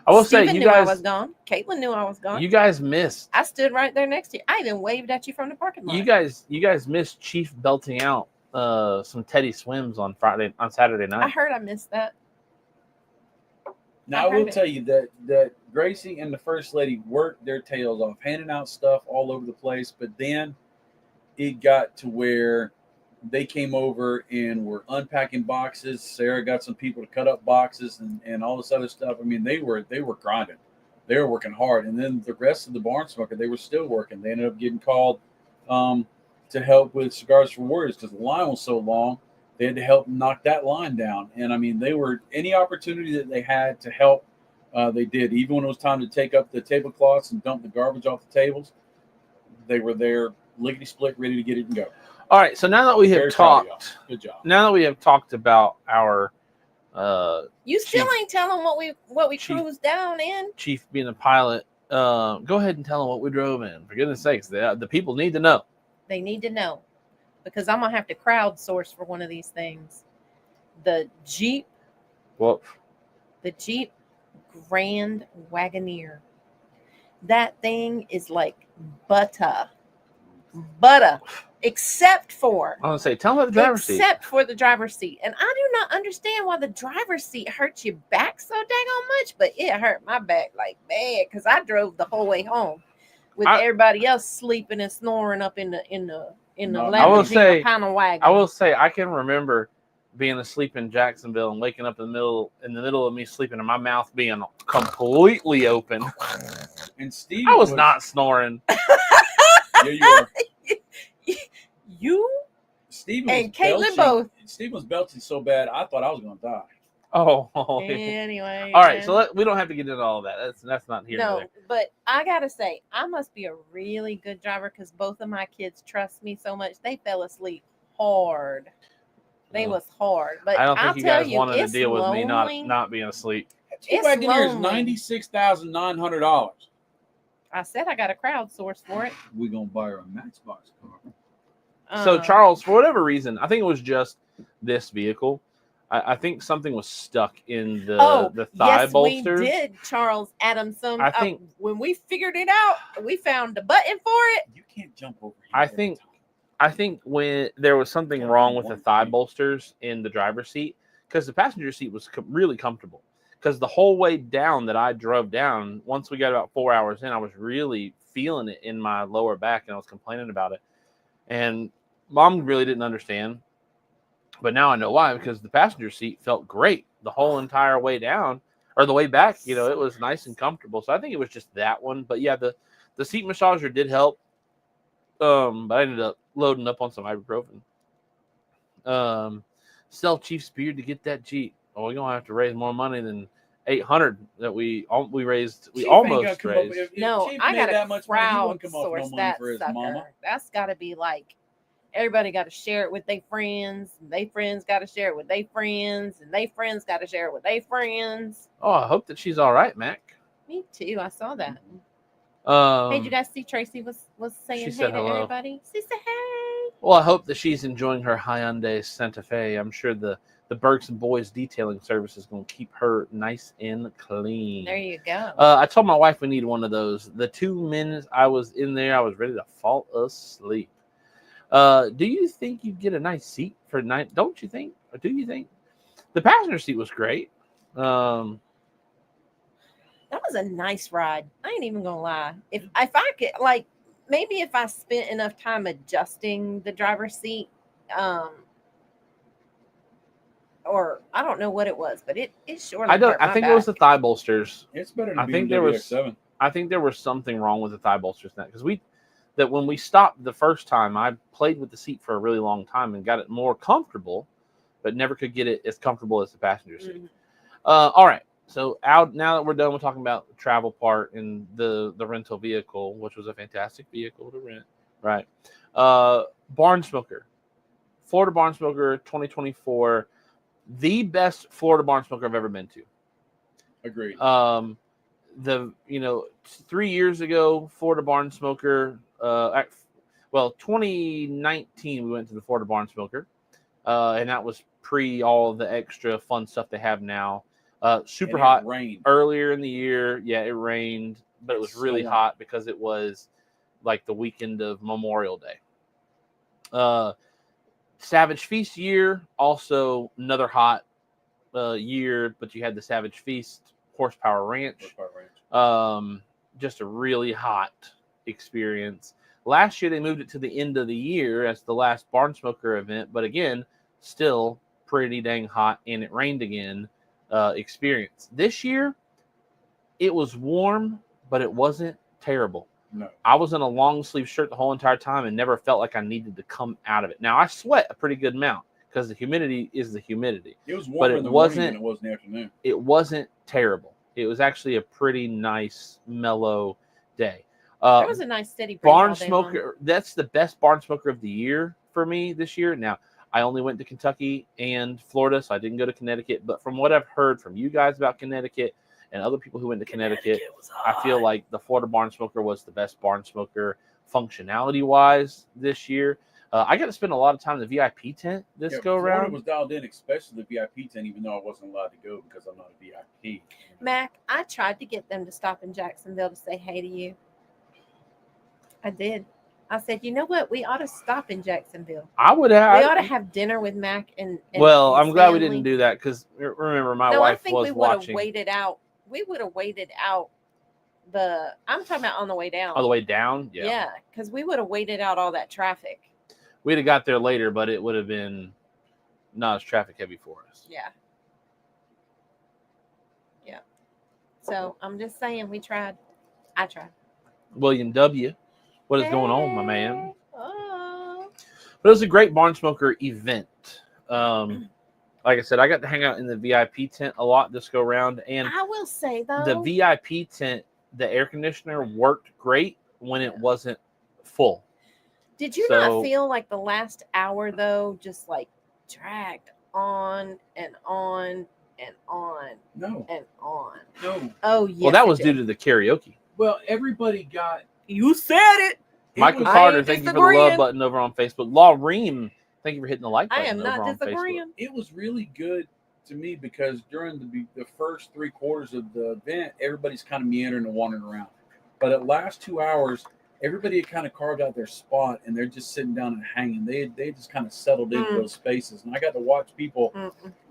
will Steven say, you knew I was guys, gone. Caitlin knew I was gone. you guys missed. I stood right there next to you. I even waved at you from the parking lot. You guys missed Chief belting out some Teddy swims on Saturday I night. heard I missed that. Now I will tell you that Gracie and the First Lady worked their tails off, handing out stuff all over the place. But then it got to where they came over and were unpacking boxes. Sarah got some people to cut up boxes and all this other stuff. I mean, they were grinding. They were working hard. And then the rest of the barn smoker, they were still working. They ended up getting called to help with Cigars for Warriors because the line was so long. They had to help knock that line down. And I mean, they were any opportunity that they had to help, they did. Even when it was time to take up the tablecloths and dump the garbage off the tables, they were there, lickety split, ready to get it and go. All right. So now that we have talked, good job. Now that we have talked about our you still ain't telling what we cruised down in. Chief being a pilot, go ahead and tell them what we drove in. For goodness sakes, the people need to know. They need to know because I'm gonna have to crowdsource for one of these things. The Jeep Grand Wagoneer. That thing is like butter, except for I want to say, tell them about the driver's seat. Except for the driver's seat. And I do not understand why the driver's seat hurts your back so daggone much, but it hurt my back like bad because I drove the whole way home with everybody else sleeping and snoring up in the Lamborghini panel wagon. I will say I can remember being asleep in Jacksonville and waking up in the middle of me sleeping and my mouth being completely open. And Steve, I was not snoring. Yeah, you were. You Stephen and Caitlin both. Stephen was belching so bad, I thought I was going to die. Oh. Anyway. All right, so we don't have to get into all of that. That's not here. No, but I gotta say, I must be a really good driver because both of my kids trust me so much. They fell asleep hard. They was hard, but I don't think I'll you tell guys wanted to deal with me not being asleep. It's $96,900. I said I got a crowdsource for it. We're gonna buy her a Matchbox car. So Charles, for whatever reason, I think it was just this vehicle. I think something was stuck in the thigh bolsters. We did, Charles Adamson. I think when we figured it out, we found the button for it. You can't jump over here. I think when there was something wrong with the thigh bolsters in the driver's seat, because the passenger seat was really comfortable. Because the whole way down that I drove down, once we got about 4 hours in, I was really feeling it in my lower back, and I was complaining about it. And Mom really didn't understand. But now I know why, because the passenger seat felt great the whole entire way down, or the way back. You know, it was nice and comfortable. So I think it was just that one. But yeah, the seat massager did help. But I ended up loading up on some ibuprofen. Sell Chief's beard to get that Jeep. Oh, we're gonna have to raise more money than $800 that we raised. We almost raised. No, I got to crowdsource that sucker. That's got to be like everybody got to share it with their friends. And their friends got to share it with their friends, and their friends got to share it with their friends. Oh, I hope that she's all right, Mac. Me too. I saw that. Hey, did you guys see Tracy was saying hey to everybody? She said hey. Well, I hope that she's enjoying her Hyundai Santa Fe. I'm sure the Berks and Boys detailing service is going to keep her nice and clean. There you go. I told my wife we needed one of those. The 2 minutes I was in there, I was ready to fall asleep. Do you think you'd get a nice seat for night? Don't you think? Or do you think? The passenger seat was great. That was a nice ride. I ain't even gonna lie. If I could, like, maybe if I spent enough time adjusting the driver's seat, or I don't know what it was, but it surely. I think it was the thigh bolsters. It's better than I think there was something wrong with the thigh bolsters now because when we stopped the first time, I played with the seat for a really long time and got it more comfortable, but never could get it as comfortable as the passenger seat. Mm-hmm. All right. So out now that we're done with talking about the travel part and the rental vehicle, which was a fantastic vehicle to rent, right? Barn Smoker, Florida Barn Smoker 2024, the best Florida Barn Smoker I've ever been to. Agreed. 3 years ago, Florida Barn Smoker. 2019 we went to the Florida Barn Smoker, and that was pre all the extra fun stuff they have now. Super And it hot rained. earlier in the year. Yeah, it rained, but it was really So hot because it was like the weekend of Memorial Day. Savage Feast year, also another hot year, but you had the Savage Feast Horsepower Ranch. Just a really hot experience. Last year they moved it to the end of the year as the last Barn Smoker event, but again, still pretty dang hot, and it rained again. Experience this year, it was warm, but it wasn't terrible. No. I was in a long sleeve shirt the whole entire time and never felt like I needed to come out of it. Now I sweat a pretty good amount because the humidity is the humidity. It was warmer in the morning than it was in the afternoon. It wasn't terrible. It was actually a pretty nice, mellow day. It was a nice steady breeze Barn all day Smoker. long. That's the best Barn Smoker of the year for me this year. Now, I only went to Kentucky and Florida, so I didn't go to Connecticut. But from what I've heard from you guys about Connecticut and other people who went to Connecticut, I feel like the Florida Barn Smoker was the best Barn Smoker functionality-wise this year. I got to spend a lot of time in the VIP tent this go around. Florida was dialed in, especially the VIP tent, even though I wasn't allowed to go because I'm not a VIP. Mac, I tried to get them to stop in Jacksonville to say hey to you. I did. I said, you know what? We ought to stop in Jacksonville. I would have. We ought to have dinner with Mac and well, his I'm glad we family. didn't do that because remember my No, wife I think was we would have watching waited out. We would have waited out the. I'm talking about on the way down. on the way down. Yeah, because we would have waited out all that traffic. We'd have got there later, but it would have been not as traffic heavy for us. Yeah. Yeah. So I'm just saying, we tried. I tried. William W., what is going on, my man? Oh. But it was a great Barn Smoker event. Like I said, I got to hang out in the VIP tent a lot this go round, and I will say though, the VIP tent, the air conditioner worked great when it wasn't full. Did you not feel like the last hour though, just like dragged on and on and on? No. And on. No. Oh yeah. Well, that was due to the karaoke. Well, everybody got. You said it. Michael Carter, thank you for the love button over on Facebook. Law Reem, thank you for hitting the like button. I am not over on disagreeing. Facebook. It was really good to me because during the first 3/4 of the event, everybody's kind of meandering and wandering around. But at last 2 hours, everybody had kind of carved out their spot and they're just sitting down and hanging. They just kind of settled into those spaces. And I got to watch people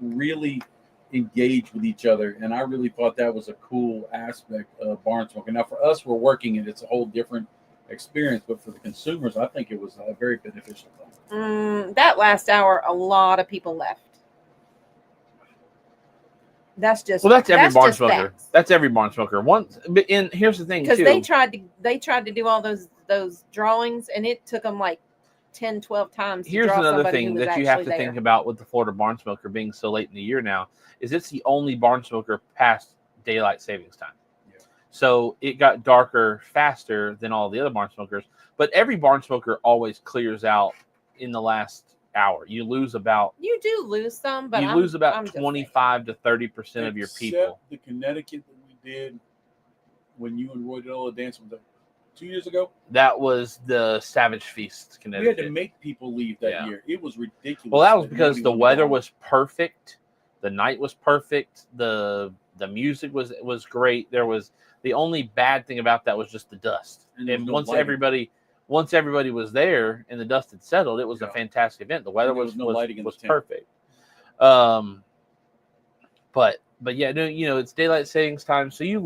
really engage with each other. And I really thought that was a cool aspect of barn smoking. Now, for us, we're working it. It's a whole different experience. But for the consumers, I think it was a very beneficial thing. That last hour, a lot of people left. That's just that's every barn just smoker. facts. That's every barn smoker. And here's the thing, because too. they tried to do all those drawings, and it took them like 10, 12 times. Here's to draw another somebody thing who was that you have to actually think there. about with the Florida barn smoker being so late in the year now is it's the only barn smoker past daylight savings time. Yeah. So it got darker faster than all the other barn smokers. But every barn smoker always clears out in the last hour. You lose about You do lose some, but you I'm lose about just 25 to 30% of your people. Except the Connecticut that we did when you and Roy did all the dance with them 2 years ago. That was the Savage Feast, We had Connecticut. to make people leave that year. It was ridiculous. Well, that was because the nobody weather wanted was perfect, the night was perfect, the music was great. There was the only bad thing about that was just the dust. And there was And no once everybody was there and the dust had settled, it was a fantastic event. The weather And there was was no lighting in the tent. perfect. But yeah, it's daylight savings time, so you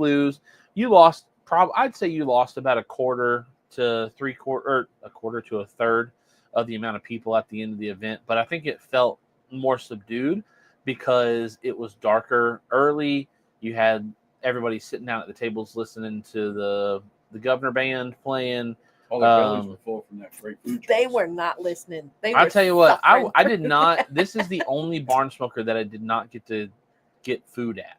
lost. I'd say you lost about a quarter to a third of the amount of people at the end of the event. But I think it felt more subdued because it was darker early. You had everybody sitting down at the tables listening to the Governor Band playing. All their bellies were full from that great food. They choice. were not listening. I'll tell you what, I suffering. did not. This is the only barn smoker that I did not get to get food at.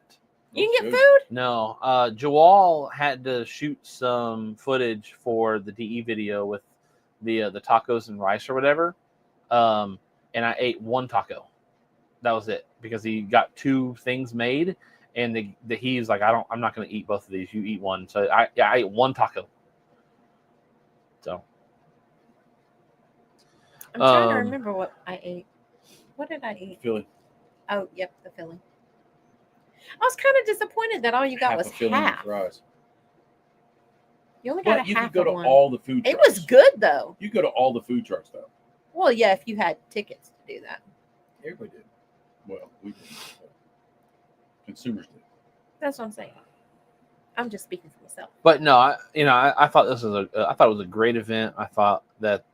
You That's can get good. food? No, Joel had to shoot some footage for the DE video with the tacos and rice or whatever, and I ate one taco. That was it because he got 2 things made, and he's like, I'm not going to eat both of these. You eat one. So I ate one taco. So I'm trying to remember what I ate. What did I eat? Philly. Oh, yep, the Philly. I was kind of disappointed that all you got Half was a Philly and half. fries. You only got But a you half could go of to one. all the food It trucks. was good though. You go to all the food trucks though. Well, yeah, if you had tickets to do that. Everybody did. Well, we didn't. But consumers did. That's what I'm saying. I'm just speaking for myself. but no, I thought this was I thought it was a great event. I thought that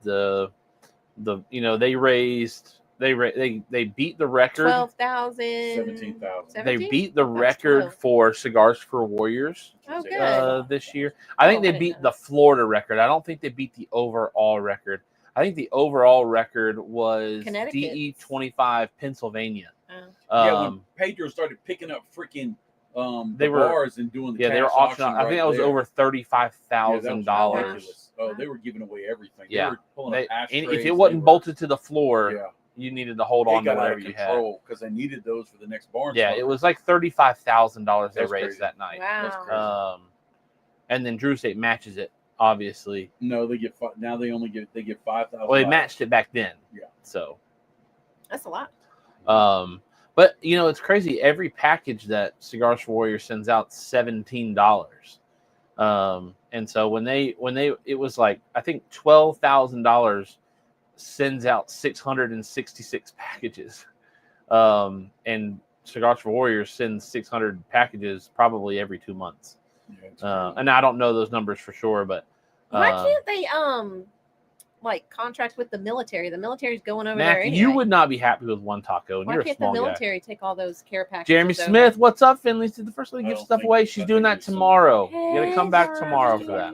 they beat the record. 12,000. 17,000. They beat the That's record 12. for Cigars for Warriors Oh, good. this year. I think Oh, I they didn't beat know the that. Florida record. I don't think they beat the overall record. I think the overall record was Connecticut's. DE 25 Pennsylvania. Oh. Yeah, when Pedro started picking up freaking They were- bars and doing the they were cash auctioning. auction I think that was there. over $35,000. Yeah, that Wow. was ridiculous. Oh, they were giving away everything. Yeah. They were pulling up ashtrays. If it wasn't bolted to the floor, yeah, you needed to hold it on to got out whatever of you had. control because they needed those for the next barn. Yeah, smoker. it was like $35,000 they That's raised crazy. that night. That's Wow. crazy. And then Drew State matches it, obviously. No, they get now. They only get 5,000. Well, they matched it back then. Yeah. So, That's a lot. but it's crazy. Every package that Cigars for Warriors sends out $17. And so when it was like I think $12,000 sends out 666 packages. And Cigars for Warriors sends 600 packages probably every 2 months. Yeah, it's And I don't know those numbers for sure, but Why can't they contract with the military? The military's going over there Mac, anyway. you would not be happy with one taco, and Why you're a can't the small guy. military take all those care packages? Jeremy over? Smith, what's up, Finley? The first lady I gives don't stuff think- away. I She's think doing that there's some- tomorrow. You got to come back Hey, tomorrow for that.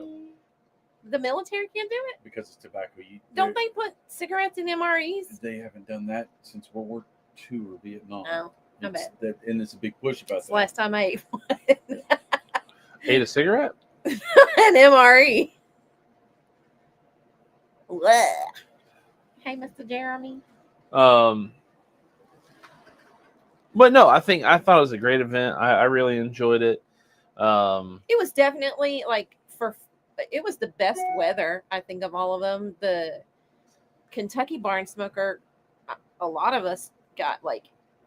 The military can't do it. because it's tobacco. Don't they put cigarettes in MREs? They haven't done that since World War II or Vietnam. No, I It's bet. and it's a big push about That's that. the last time I ate one. Ate a cigarette? An MRE. Blech. Hey, Mr. Jeremy. But no, I thought it was a great event. I really enjoyed it. It was definitely it was the best weather, I think, of all of them. The Kentucky barn smoker, a lot of us got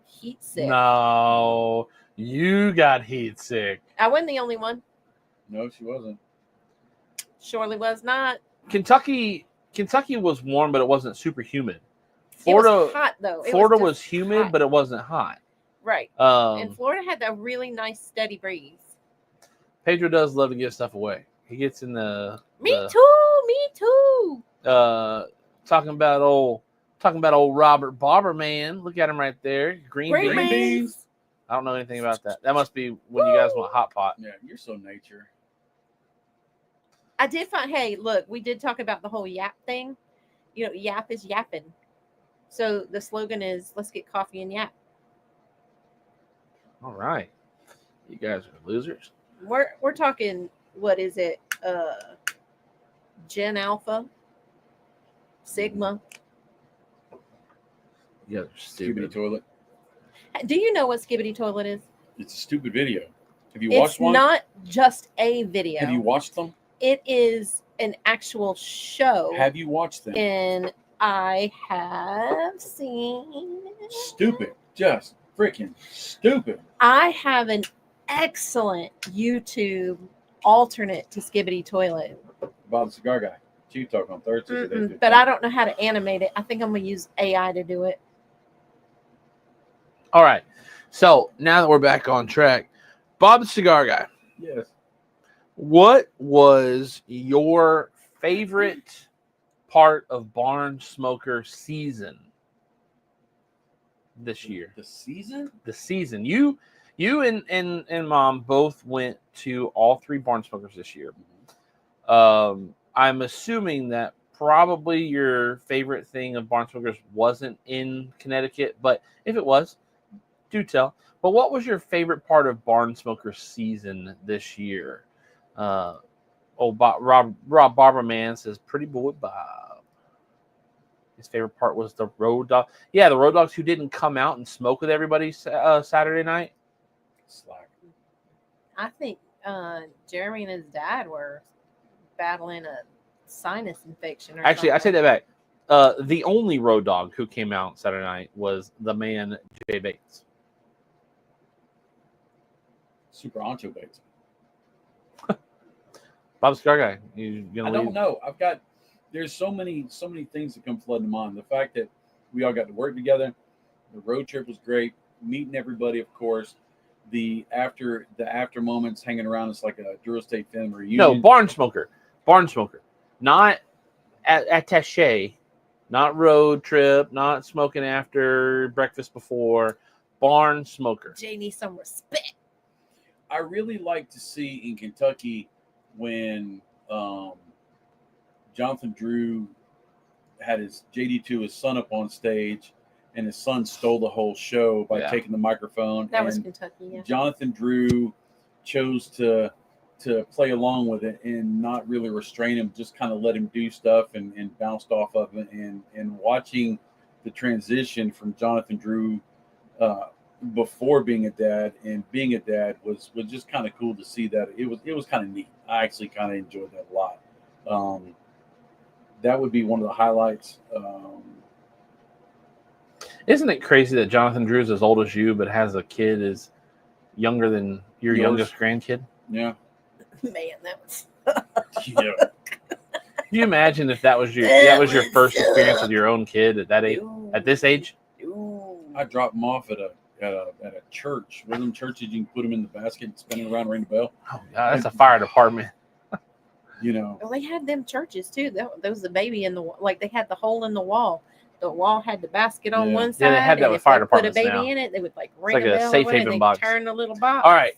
heat sick. No, you got heat sick. I wasn't the only one. No, she wasn't. Surely was not. Kentucky was warm, but it wasn't super humid. It Florida was hot though. It Florida just was humid, hot. but it wasn't hot. Right. And Um, Florida had a really nice steady breeze. Pedro does love to give stuff away. He gets in the Me too. talking about old Robert Barber, man. Look at him right there. Green Great beans. beans. I don't know anything about that. That must be when you guys want hot pot. Yeah, you're so nature. I did find. Hey, look, we did talk about the whole yap thing. Yap is yapping. So the slogan is "Let's get coffee and yap." All right, you guys are losers. We're talking. What is it? Gen Alpha, Sigma. You guys are Skibbity stupid. toilet. Do you know what Skibbity Toilet is? It's a stupid video. Have you It's watched one? not just a video. Have you watched them? It is an actual show. Have you watched them? And I have seen. Stupid. Just freaking stupid. I have an excellent YouTube alternate to Skibbity Toilet. Bob the Cigar Guy. Chief Talk on Thursday. But I don't know how to animate it. I think I'm going to use AI to do it. All right, so now that we're back on track, Bob the Cigar Guy. Yes. What was your favorite part of Barn Smoker season this year? The season? The season. You and Mom both went to all 3 Barn Smokers this year. I'm assuming that probably your favorite thing of Barn Smokers wasn't in Connecticut, but if it was, do tell. But what was your favorite part of Barn Smoker season this year? Rob Barberman says, "Pretty boy Bob." His favorite part was the road dog. Yeah, the road dogs who didn't come out and smoke with everybody Saturday night. Slack. I think Jeremy and his dad were battling a sinus infection. Or Actually, I something. take that back. The only road dog who came out Saturday night was the man Jay Bates. Super Ancho Bates. Bob Scar guy. You gonna I leave? don't know. There's so many things that come flooding to mind. The fact that we all got to work together, the road trip was great, meeting everybody, of course. The after moments hanging around, it's like a Duro State family reunion. No, Barn Smoker, not attaché, not road trip, not smoking after breakfast before. Barn Smoker. Jay needs some respect. I really like to see in Kentucky when Jonathan Drew had his JD2, his son, up on stage, and his son stole the whole show by taking the microphone. That was Kentucky, yeah. Jonathan Drew chose to play along with it and not really restrain him, just kind of let him do stuff and bounced off of it. And watching the transition from Jonathan Drew before being a dad and being a dad was just kind of cool to see that. It was kind of neat. I actually kind of enjoyed that a lot. That would be one of the highlights. Isn't it crazy that Jonathan Drew's as old as you, but has a kid is younger than your youngest grandkid? Yeah. Man, that was. Yeah. Can you imagine if that was your first experience with your own kid at that age, at this age? I dropped him off at a church. One of them churches you can put them in the basket and spin it around, ring the bell. Oh God, that's a fire department. You know. Well, they had them churches too. There was a baby in the they had the hole in the wall. The wall had the basket on one side. Yeah, they had that with fire departments. Put a baby in it, they would ring like a bell. Safe Haven box. Turn the little box. All right.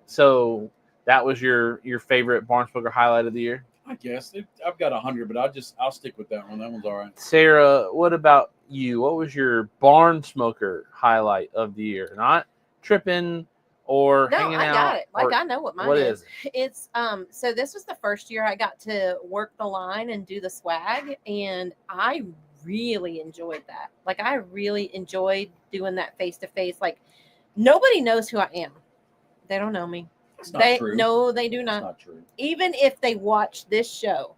So that was your favorite Barn Smoker highlight of the year? I guess I've got 100, but I'll stick with that one. That one's all right. Sarah, what about you? What was your Barn Smoker highlight of the year? Not tripping or hanging out. No, I got it. Like I know what mine is. It's so this was the first year I got to work the line and do the swag, and I really enjoyed that. Like I really enjoyed doing that face to face. Like nobody knows who I am. They don't know me. That's not true. No, they do not. That's not true. Even if they watch this show,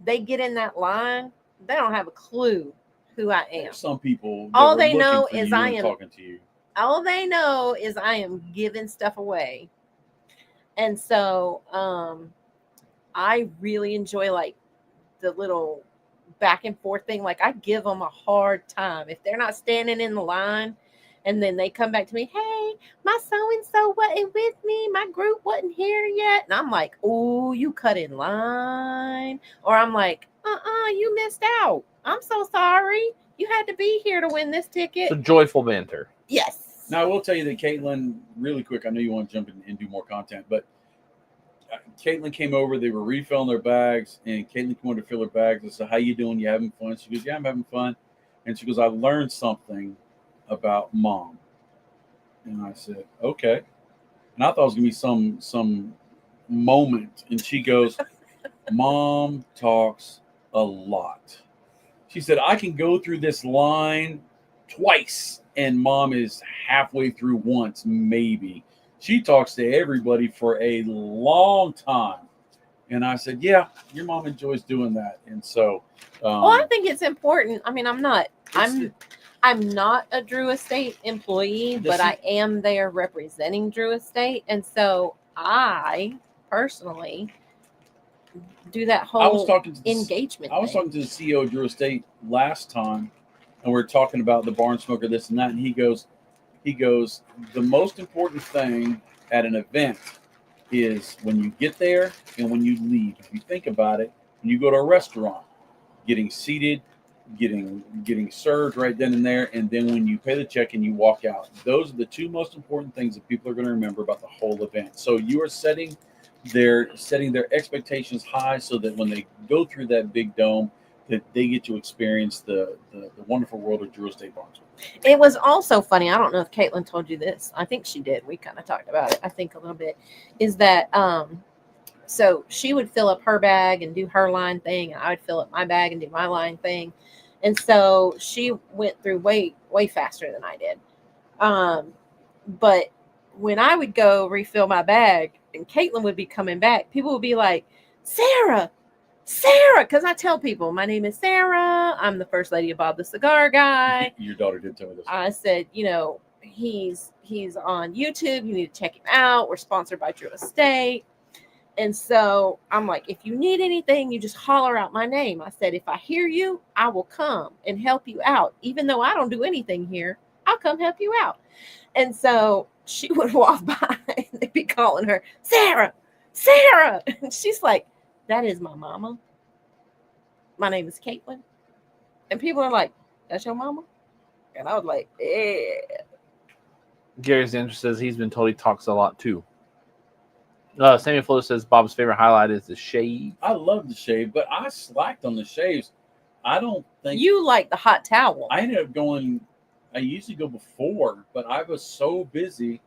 they get in that line, they don't have a clue who I am. Some people, all they know is I am talking to you. All they know is I am giving stuff away. And so I really enjoy like the little back and forth thing. Like I give them a hard time if they're not standing in the line. And then they come back to me, hey, my so-and-so wasn't with me. My group wasn't here yet. And I'm like, oh, you cut in line. Or I'm like, you missed out. I'm so sorry. You had to be here to win this ticket. So joyful banter. Yes. Now, I will tell you that Caitlin, really quick, I know you want to jump in and do more content, but Caitlin came over. They were refilling their bags, and Caitlin came over to fill her bags. I said, how you doing? You having fun? She goes, yeah, I'm having fun. And she goes, I learned something about Mom. And I said, okay. And I thought it was gonna be some moment. And she goes, Mom talks a lot. She said, I can go through this line twice and Mom is halfway through once, maybe. She talks to everybody for a long time. And I said, yeah, your mom enjoys doing that. And so well, I think it's important. I mean, I'm not a Drew Estate employee, but I am there representing Drew Estate. And so I personally do that whole engagement. I was talking to the CEO of Drew Estate last time, and we're talking about the Barn Smoker, this and that. And he goes, the most important thing at an event is when you get there and when you leave. If you think about it, when you go to a restaurant, getting seated, getting served right then and there, and then when you pay the check and you walk out. Those are the two most important things that people are going to remember about the whole event. So you are setting their expectations high so that when they go through that big dome, that they get to experience the wonderful world of Drew Estate Barns. It was also funny. I don't know if Caitlin told you this. I think she did. We kind of talked about it, I think, a little bit. Is that so she would fill up her bag and do her line thing, and I would fill up my bag and do my line thing. And so she went through way faster than I did. But when I would go refill my bag and Caitlin would be coming back, people would be like, Sarah, because I tell people my name is Sarah. I'm the first lady of Bob the Cigar Guy. Your daughter did tell me this. I said, he's on YouTube. You need to check him out. We're sponsored by Drew Estate. And so I'm like, if you need anything, you just holler out my name. I said, if I hear you, I will come and help you out. Even though I don't do anything here, I'll come help you out. And so she would walk by and they'd be calling her, Sarah. And she's like, that is my mama. My name is Caitlin. And people are like, that's your mama? And I was like, yeah. Gary Zandra says he's been told he talks a lot too. Sammy Flo says Bob's favorite highlight is the shave. I love the shave, but I slacked on the shaves. I don't think you like the hot towel. I ended up going. I usually go before, but I was so busy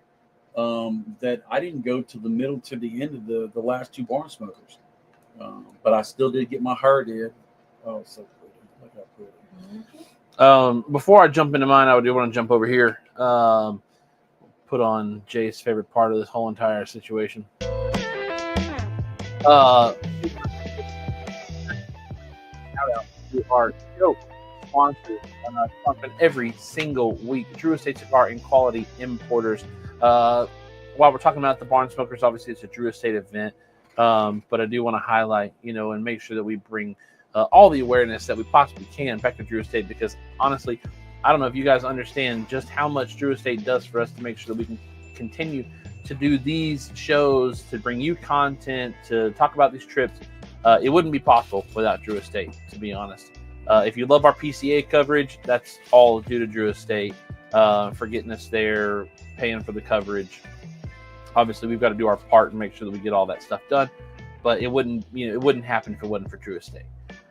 that I didn't go to the middle to the end of the last two barn smokers. But I still did get my hair did. Oh, so pretty! Look how pretty. Before I jump into mine, I do want to jump over here. Put on Jay's favorite part of this whole entire situation. Shout out to our show sponsors, sponsored every single week, Drew Estate Cigar and Quality Importers. While we're talking about the barn smokers, obviously it's a Drew Estate event, but I do want to highlight, and make sure that we bring all the awareness that we possibly can back to Drew Estate, because honestly, I don't know if you guys understand just how much Drew Estate does for us to make sure that we can continue to do these shows, to bring you content, to talk about these trips. It wouldn't be possible without Drew Estate, to be honest. If you love our PCA coverage, that's all due to Drew Estate for getting us there, paying for the coverage. Obviously, we've got to do our part and make sure that we get all that stuff done. But it wouldn't happen if it wasn't for Drew Estate.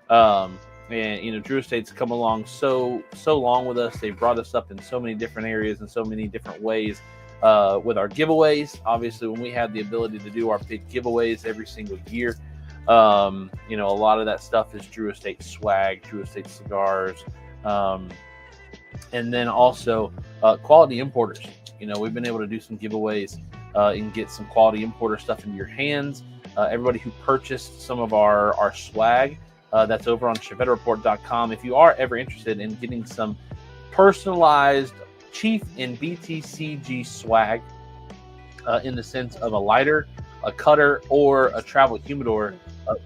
And Drew Estate's come along so long with us. They've brought us up in so many different areas and so many different ways. With our giveaways, obviously, when we have the ability to do our big giveaways every single year, a lot of that stuff is Drew Estate swag, Drew Estate cigars, and then also quality importers. We've been able to do some giveaways and get some quality importer stuff into your hands. Everybody who purchased some of our swag, that's over on ChevetteReport.com. If you are ever interested in getting some personalized Chief and BTCG swag in the sense of a lighter, a cutter, or a travel humidor,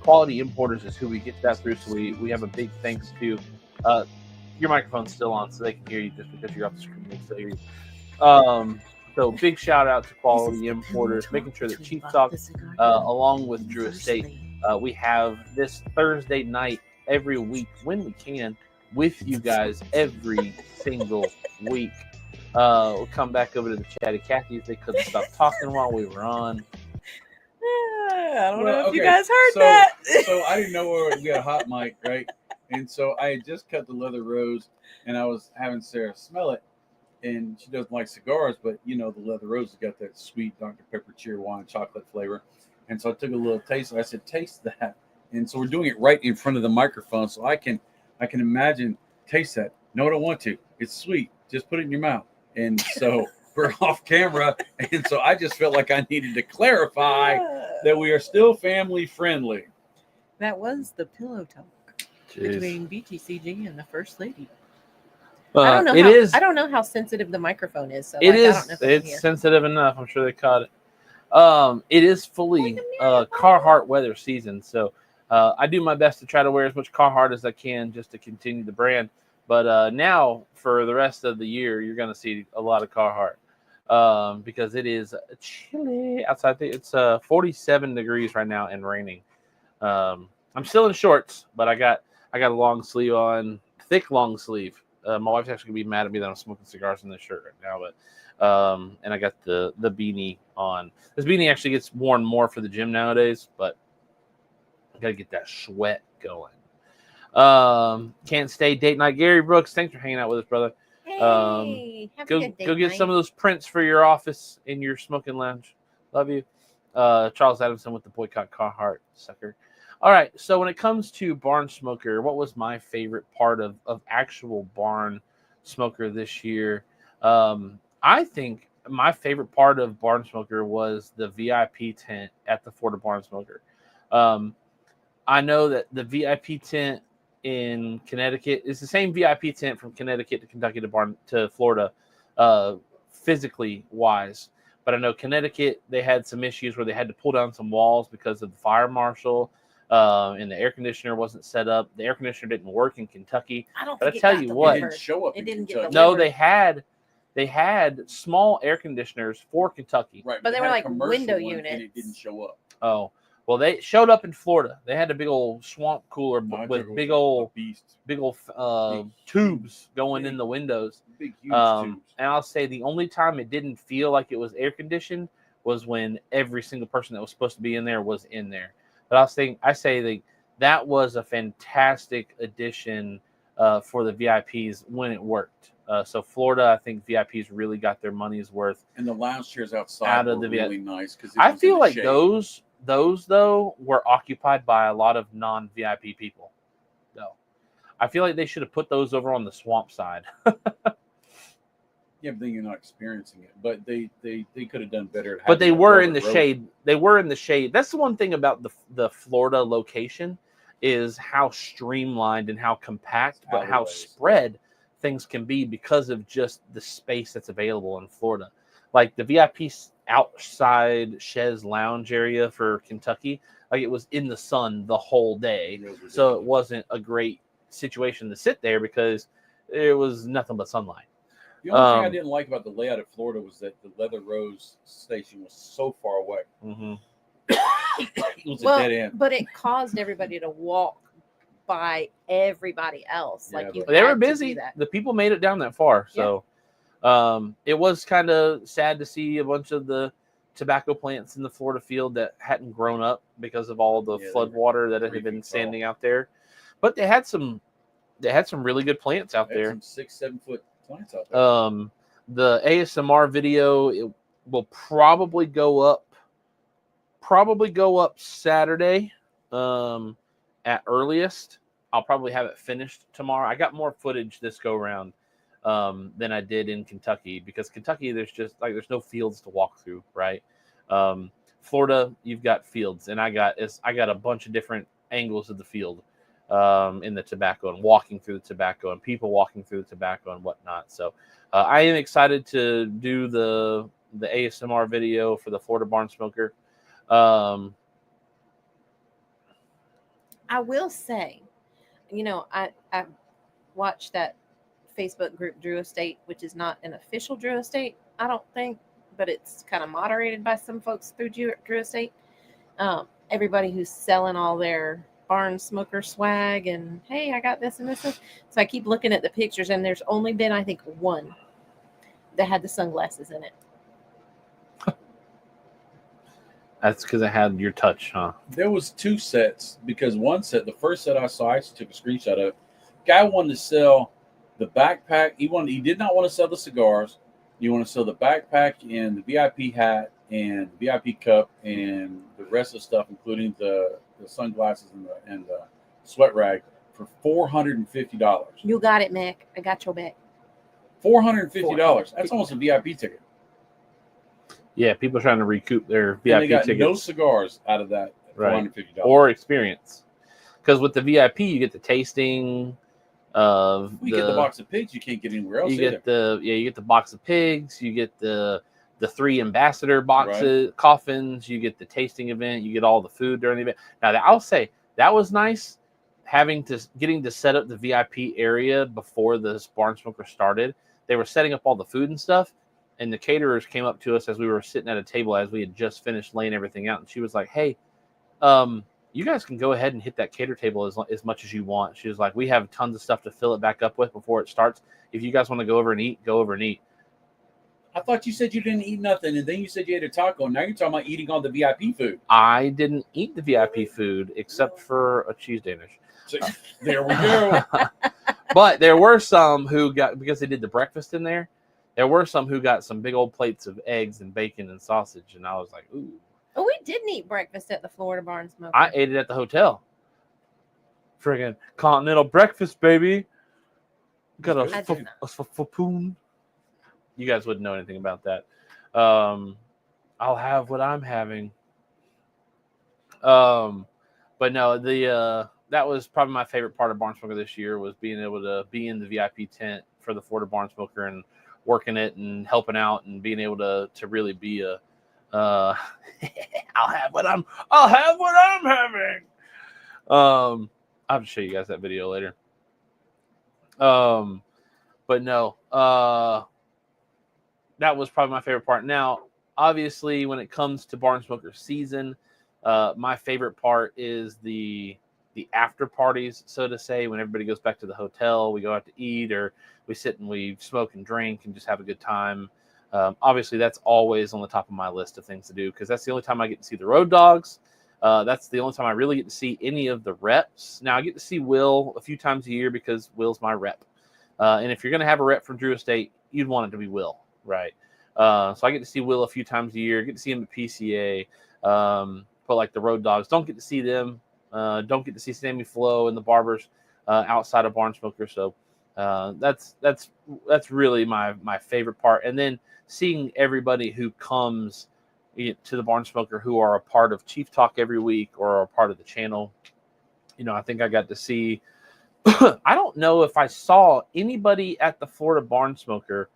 Quality Importers is who we get that through. So we have a big thanks to your microphone's still on, so they can hear you just because you're off the screen. They can still hear you. So big shout out to Quality Importers, making sure that Chief Talk, along with Drew Estate, we have this Thursday night every week when we can with you guys every single week. We'll come back over to the Chatty Cathy's. They couldn't stop talking while we were on. I don't know if you guys heard that. So I didn't know we had a hot mic, right? And so I had just cut the leather rose, and I was having Sarah smell it, and she doesn't like cigars, but the leather rose has got that sweet Dr. Pepper cherry wine chocolate flavor. And so I took a little taste. I said, taste that. And so we're doing it right in front of the microphone, so I can imagine, taste that. No, I don't want to. It's sweet. Just put it in your mouth. And so we're off camera. And so I just felt like I needed to clarify that we are still family friendly. That was the pillow talk between BTCG and the First Lady. I don't know how sensitive the microphone is. So it is. I don't know if it's sensitive enough. I'm sure they caught it. It is fully Carhartt weather season. So I do my best to try to wear as much Carhartt as I can just to continue the brand. But now for the rest of the year, you're going to see a lot of Carhartt because it is chilly outside. It's 47 degrees right now and raining. I'm still in shorts, but I got a long sleeve on, thick long sleeve. My wife's actually gonna be mad at me that I'm smoking cigars in this shirt right now, but and I got the beanie on. This beanie actually gets worn more for the gym nowadays, but I gotta get that sweat going. Can't stay date night. Gary Brooks, thanks for hanging out with us, brother. Hey, have a Go good date go get night. some of those prints for your office in your smoking lounge. Love you. Charles Adamson with the boycott Carhartt sucker. All right, so when it comes to barn smoker, what was my favorite part of actual barn smoker this year? I think my favorite part of barn smoker was the VIP tent at the Florida Barn Smoker. I know that the VIP tent in Connecticut is the same VIP tent from Connecticut to Kentucky to Florida, physically wise. But I know Connecticut, they had some issues where they had to pull down some walls because of the fire marshal, and the air conditioner wasn't set up. The air conditioner didn't work in Kentucky. I don't But think I it tell got you delivered. what, It didn't show up It in didn't get Kentucky. delivered. no, they had small air conditioners for Kentucky. Right, But they were had a like commercial window one, and units. it didn't show up. Oh, well, they showed up in Florida. They had a big old swamp cooler No, I with took it big was a old beast. tubes huge, going big, in the windows. Big, huge And tubes. I'll say the only time it didn't feel like it was air conditioned was when every single person that was supposed to be in there was in there. But I say that was a fantastic addition for the VIPs when it worked. So Florida, I think VIPs really got their money's worth. And the lounge chairs outside Out of were the really nice because I feel like those though were occupied by a lot of non-VIP people. Though I feel like they should have put those over on the swamp side. Yeah, but then you're not experiencing it. But they could have done better. But they were in the shade. They were in the shade. That's the one thing about the Florida location is how streamlined and how compact, but how Alleyways. spread things can be because of just the space that's available in Florida. Like the VIP outside chaise lounge area for Kentucky, like it was in the sun the whole day. So it wasn't a great situation to sit there because it was nothing but sunlight. The only thing I didn't like about the layout of Florida was that the Leather Rose station was so far away. Mm-hmm. It was a dead end. But it caused everybody to walk by everybody else. Yeah, Like you, but They were had to do busy. that. The people made it down that far. So it was kind of sad to see a bunch of the tobacco plants in the Florida field that hadn't grown up because of all the flood water that had been standing out there. But they had some really good plants out there. Some 6-7 foot plants out there. The ASMR video, it will probably go up Saturday at earliest. I'll probably have it finished tomorrow. I got more footage this go round than I did in Kentucky because Kentucky there's no fields to walk through, right? Florida, you've got fields, and I got a bunch of different angles of the field in the tobacco and walking through the tobacco and people walking through the tobacco and whatnot. So I am excited to do the ASMR video for the Florida Barn Smoker. I will say, I watched that Facebook group Drew Estate, which is not an official Drew Estate, I don't think, but it's kind of moderated by some folks through Drew Estate. Everybody who's selling all their barn smoker swag and, hey, I got this and this. So I keep looking at the pictures, and there's only been, I think, one that had the sunglasses in it. That's because I had your touch, huh? There was 2 sets because one set, the first set I saw, I actually took a screenshot of. Guy wanted to sell the backpack. He did not want to sell the cigars. He wanted to sell the backpack and the VIP hat and the VIP cup and the rest of the stuff, including the sunglasses and the sweat rag, for $450. You got it, Mac. I got your back. $450. That's almost a VIP ticket. Yeah, people trying to recoup their VIP and they got tickets. no cigars out of that $450. Or experience. Because with the VIP, you get the tasting of you get the box of pigs you can't get anywhere else. You get the box of pigs, you get the 3 ambassador boxes, coffins, you get the tasting event, you get all the food during the event. Now I'll say that was nice getting to set up the VIP area before this barn smoker started. They were setting up all the food and stuff. And the caterers came up to us as we were sitting at a table as we had just finished laying everything out. And she was like, hey, you guys can go ahead and hit that cater table as much as you want. She was like, we have tons of stuff to fill it back up with before it starts. If you guys want to go over and eat, go over and eat. I thought you said you didn't eat nothing, and then you said you ate a taco. Now you're talking about eating all the VIP food. I didn't eat the VIP food except for a cheese Danish. So, there we go. But there were some who got, because they did the breakfast in there, there were some who got some big old plates of eggs and bacon and sausage. And I was like, ooh. Oh, we didn't eat breakfast at the Florida Barn Smoker. I ate it at the hotel. Friggin' continental breakfast, baby. Got I did not. a spoon. You guys wouldn't know anything about that. I'll have what I'm having. But no, that was probably my favorite part of Barn Smoker this year, was being able to be in the VIP tent for the Florida Barn Smoker and working it and helping out and being able to really be a I'll have what I'm having. I'll have to show you guys that video later. But no, that was probably my favorite part. Now, obviously, when it comes to Barn Smoker season, my favorite part is the after parties, so to say, when everybody goes back to the hotel, we go out to eat, or we sit and we smoke and drink and just have a good time. Obviously, that's always on the top of my list of things to do, because that's the only time I get to see the road dogs. That's the only time I really get to see any of the reps. Now, I get to see Will a few times a year because Will's my rep. And if you're going to have a rep from Drew Estate, you'd want it to be Will, right? So I get to see Will a few times a year, get to see him at PCA. But like the road dogs, don't get to see them. Don't get to see Sammy Flo and the barbers outside of Barn Smoker. So that's really my favorite part. And then seeing everybody who comes to the Barn Smoker who are a part of Chief Talk every week or are a part of the channel. You know, I think I got to see, I don't know if I saw anybody at the Florida Barn Smoker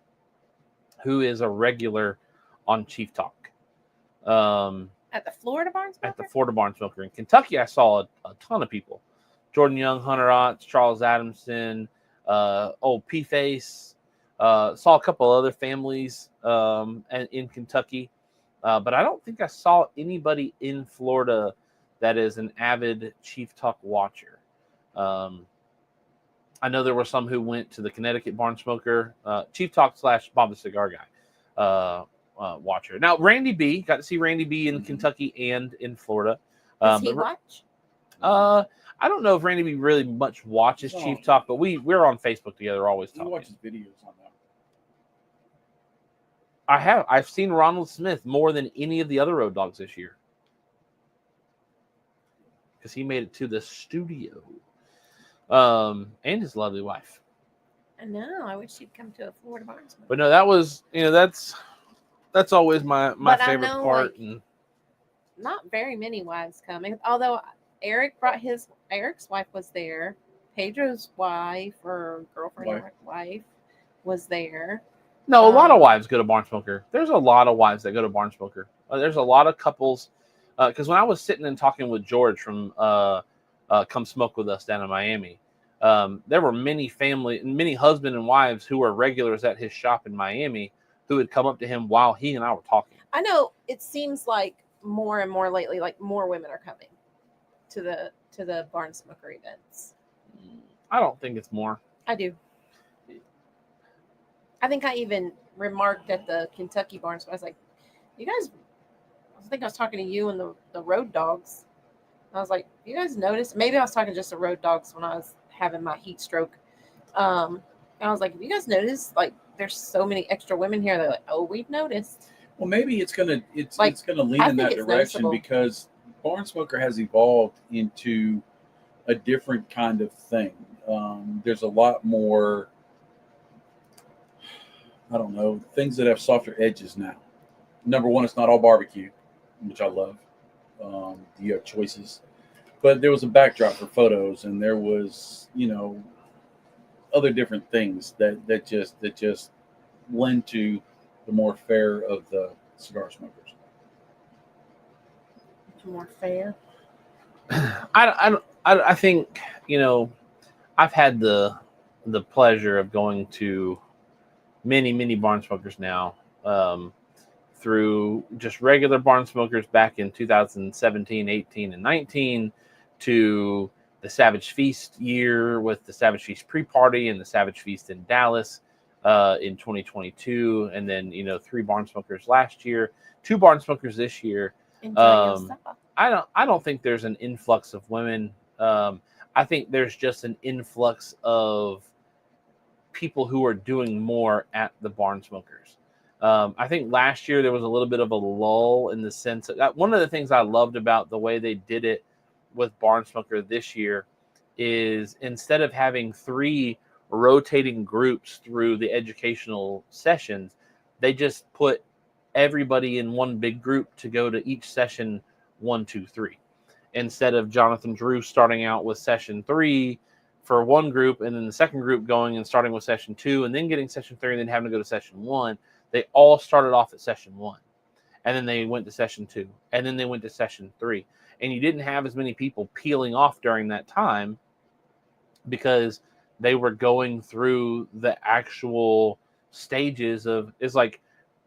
who is a regular on Chief Talk. At the Florida Barn Smoker? At the Florida Barn Smoker. In Kentucky, I saw a ton of people. Jordan Young, Hunter Otts, Charles Adamson, old P-Face. Saw a couple other families in Kentucky. But I don't think I saw anybody in Florida that is an avid Chief Talk watcher. I know there were some who went to the Connecticut Barn Smoker, Chief Talk / Bob the Cigar Guy watcher. Now, Randy B, got to see Randy B in Kentucky and in Florida. Does he watch? I don't know if Randy B really much watches Chief Talk, but we're on Facebook together, always talking. He watches videos on that. I've seen Ronald Smith more than any of the other road dogs this year, because he made it to the studio, and his lovely wife. I know. I wish he'd come to a Florida Barn Smoker. But no, that was, that's always my favorite part. Like, not very many wives coming, although Eric's wife was there. Pedro's wife or girlfriend wife was there. No, a lot of wives go to Barn Smoker. There's a lot of wives that go to Barn Smoker. There's a lot of couples. Because when I was sitting and talking with George from Come Smoke With Us down in Miami, there were many husband and wives who were regulars at his shop in Miami who would come up to him while he and I were talking. I know it seems like more and more lately, like more women are coming to the Barn Smoker events. I don't think it's more. I do. I think I even remarked at the Kentucky Barn Smoker. I was like, you guys, I think I was talking to you and the road dogs. I was like, you guys notice? Maybe I was talking just to road dogs when I was having my heat stroke. And I was like, have you guys noticed? Like, there's so many extra women here. They're like, oh, we've noticed. Well, maybe it's gonna lean in that direction because Barn Smoker has evolved into a different kind of thing. There's a lot more, I don't know, things that have softer edges now. Number one, it's not all barbecue, which I love. You have choices, but there was a backdrop for photos, and there was, other different things that just lend to the more fair of the cigar smokers. More fair. I think, I've had the pleasure of going to many Barn Smokers now, through just regular Barn Smokers back in 2017, 18, and 19, to the Savage Feast year with the Savage Feast pre-party and the Savage Feast in Dallas in 2022, and then 3 Barn Smokers last year, 2 Barn Smokers this year. I don't think there's an influx of women. I think there's just an influx of people who are doing more at the Barn Smokers. I think last year there was a little bit of a lull in the sense that one of the things I loved about the way they did it with Barn Smoker this year is instead of having 3 rotating groups through the educational sessions, they just put everybody in one big group to go to each session 1, 2, 3. Instead of Jonathan Drew starting out with session 3 for one group and then the second group going and starting with session 2 and then getting session 3 and then having to go to session 1, they all started off at session 1 and then they went to session 2 and then they went to session 3. And you didn't have as many people peeling off during that time because they were going through the actual stages of, it's like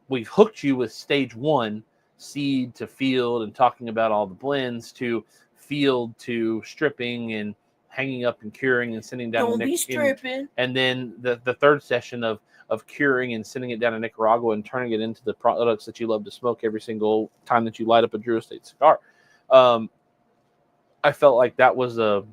we've hooked you with stage 1, seed to field and talking about all the blends, to field to stripping and hanging up and curing and sending down. Don't be stripping. And then the third session of curing and sending it down to Nicaragua and turning it into the products that you love to smoke every single time that you light up a Drew Estate cigar. I felt like that was a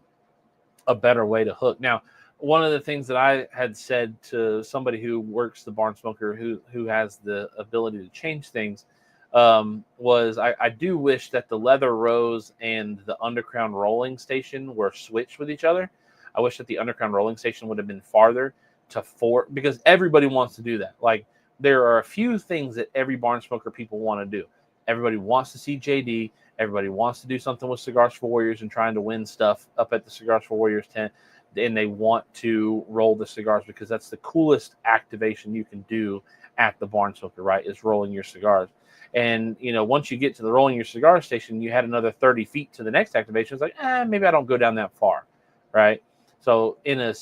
better way to hook. Now, one of the things that I had said to somebody who works the Barn Smoker, who has the ability to change things, was I do wish that the Leather Rose and the Undercrown Rolling Station were switched with each other. I wish that the Undercrown Rolling Station would have been farther to 4, because everybody wants to do that. Like, there are a few things that every Barn Smoker people want to do. Everybody wants to see JD. Everybody wants to do something with Cigars for Warriors and trying to win stuff up at the Cigars for Warriors tent. And they want to roll the cigars because that's the coolest activation you can do at the Barn Smoker, right? Is rolling your cigars. And, you know, once you get to the rolling your cigar station, you had another 30 feet to the next activation. It's like, maybe I don't go down that far, right? So in a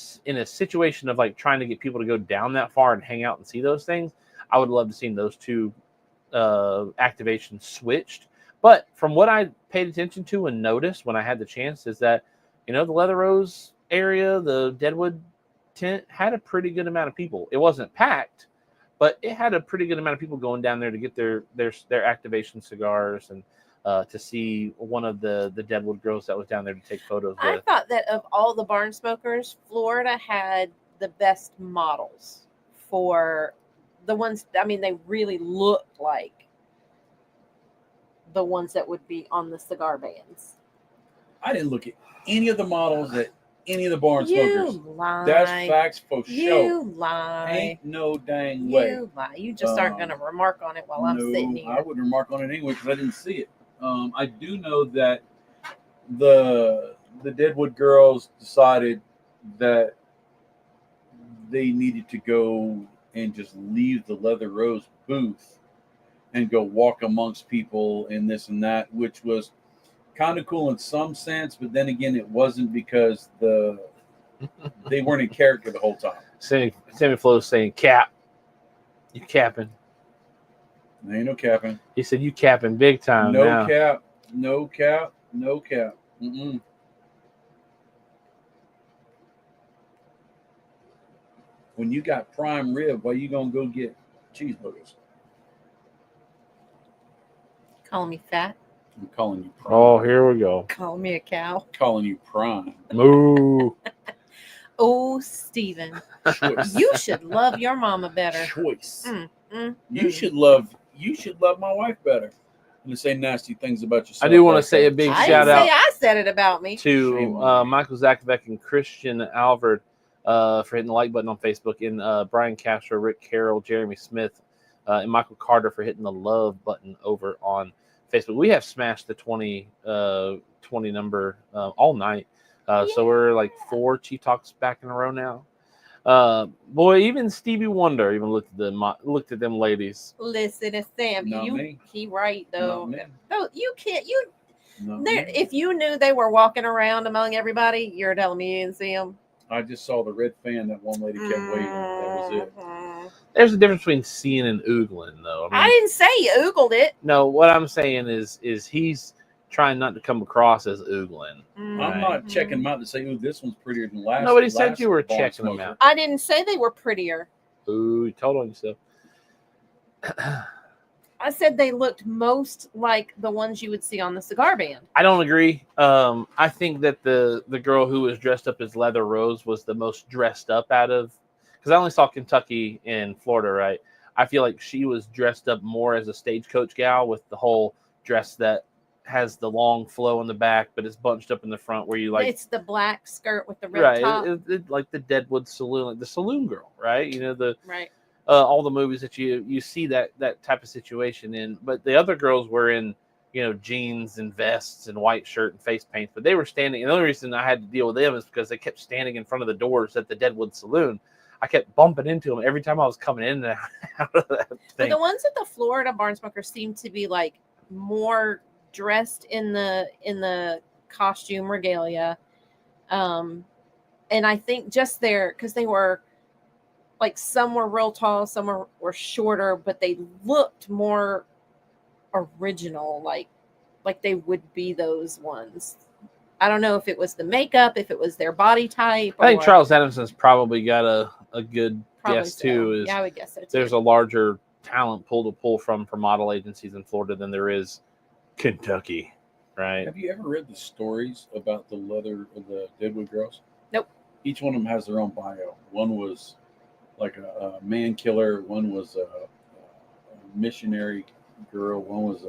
situation of like trying to get people to go down that far and hang out and see those things, I would love to see those 2 activations switched. But from what I paid attention to and noticed when I had the chance is that, you know, the Leather Rose area, the Deadwood tent had a pretty good amount of people. It wasn't packed, but it had a pretty good amount of people going down there to get their activation cigars and to see one of the Deadwood girls that was down there to take photos with. I thought that of all the Barn Smokers, Florida had the best models for the ones. I mean, they really looked like the ones that would be on the cigar bands. I didn't look at any of the models at any of the Barn You Smokers. lie. That's facts for You sure. lie. Ain't no dang way. You lie. You just aren't going to remark on it while I'm sitting here. I wouldn't remark on it anyway because I didn't see it. I do know that the Deadwood girls decided that they needed to go and just leave the Leather Rose booth and go walk amongst people and this and that, which was kind of cool in some sense, but then again, it wasn't because they weren't in character the whole time. Sammy Flo's saying, "Cap, you capping." There ain't no capping. He said, "You capping big time." No now. cap, no cap, no cap. Mm-mm. When you got prime rib, why you gonna go get cheeseburgers? Calling me fat. I'm calling you prime. Oh, here we go. Calling me a cow. Calling you prime. Moo. Oh, Steven. Choice. You should love your mama better. Choice. Mm. You should love my wife better and to say nasty things about yourself. I do want to say a big I shout didn't out say I said it about me. to Michael Zakovec and Christian Alvord for hitting the like button on Facebook, and Brian Castro, Rick Carroll, Jeremy Smith, and Michael Carter for hitting the love button over on Facebook. We have smashed the 20 number all night. So we're like 4 Chief Talks back in a row now. Boy, even Stevie Wonder even looked at them ladies. Listen to Sam. Not me. He right though. Not me. No, you can't. Not me. If you knew they were walking around among everybody, you're telling me you didn't see them. I just saw the red fan that one lady kept waving. That was it. There's a difference between seeing and oogling, though. I didn't say you oogled it. No, what I'm saying is he's trying not to come across as oogling. I'm not checking them out to say, "Ooh, this one's prettier than last." Nobody said you were Barn checking them Smoker. out. I didn't say they were prettier. Ooh, you told on yourself. I said they looked most like the ones you would see on the cigar band. I don't agree. I think that the girl who was dressed up as Leather Rose was the most dressed up out of, because I only saw Kentucky and Florida, right? I feel like she was dressed up more as a stagecoach gal with the whole dress that has the long flow in the back, but it's bunched up in the front where you like. It's the black skirt with the red Right, top. like the Deadwood Saloon, like the saloon girl, right? You know, the Right. all the movies that you see that type of situation in. But the other girls were in, you know, jeans and vests and white shirt and face paint. But they were standing. And the only reason I had to deal with them is because they kept standing in front of the doors at the Deadwood Saloon. I kept bumping into them every time I was coming in and out of that But thing. the ones at the Florida barn smokers seem to be like more dressed in the costume regalia. And I think just there, because they were like, some were real tall, some were shorter, but they looked more original, like they would be those ones. I don't know if it was the makeup, if it was their body type. I think Charles Adamson's probably got a good guess so. too. Is Yeah, I would guess so too. there's a larger talent pool to pull from for model agencies in Florida than there is Kentucky, right? Have you ever read the stories about the Deadwood girls? Nope. Each one of them has their own bio. One was like a man killer. One was a missionary girl. One was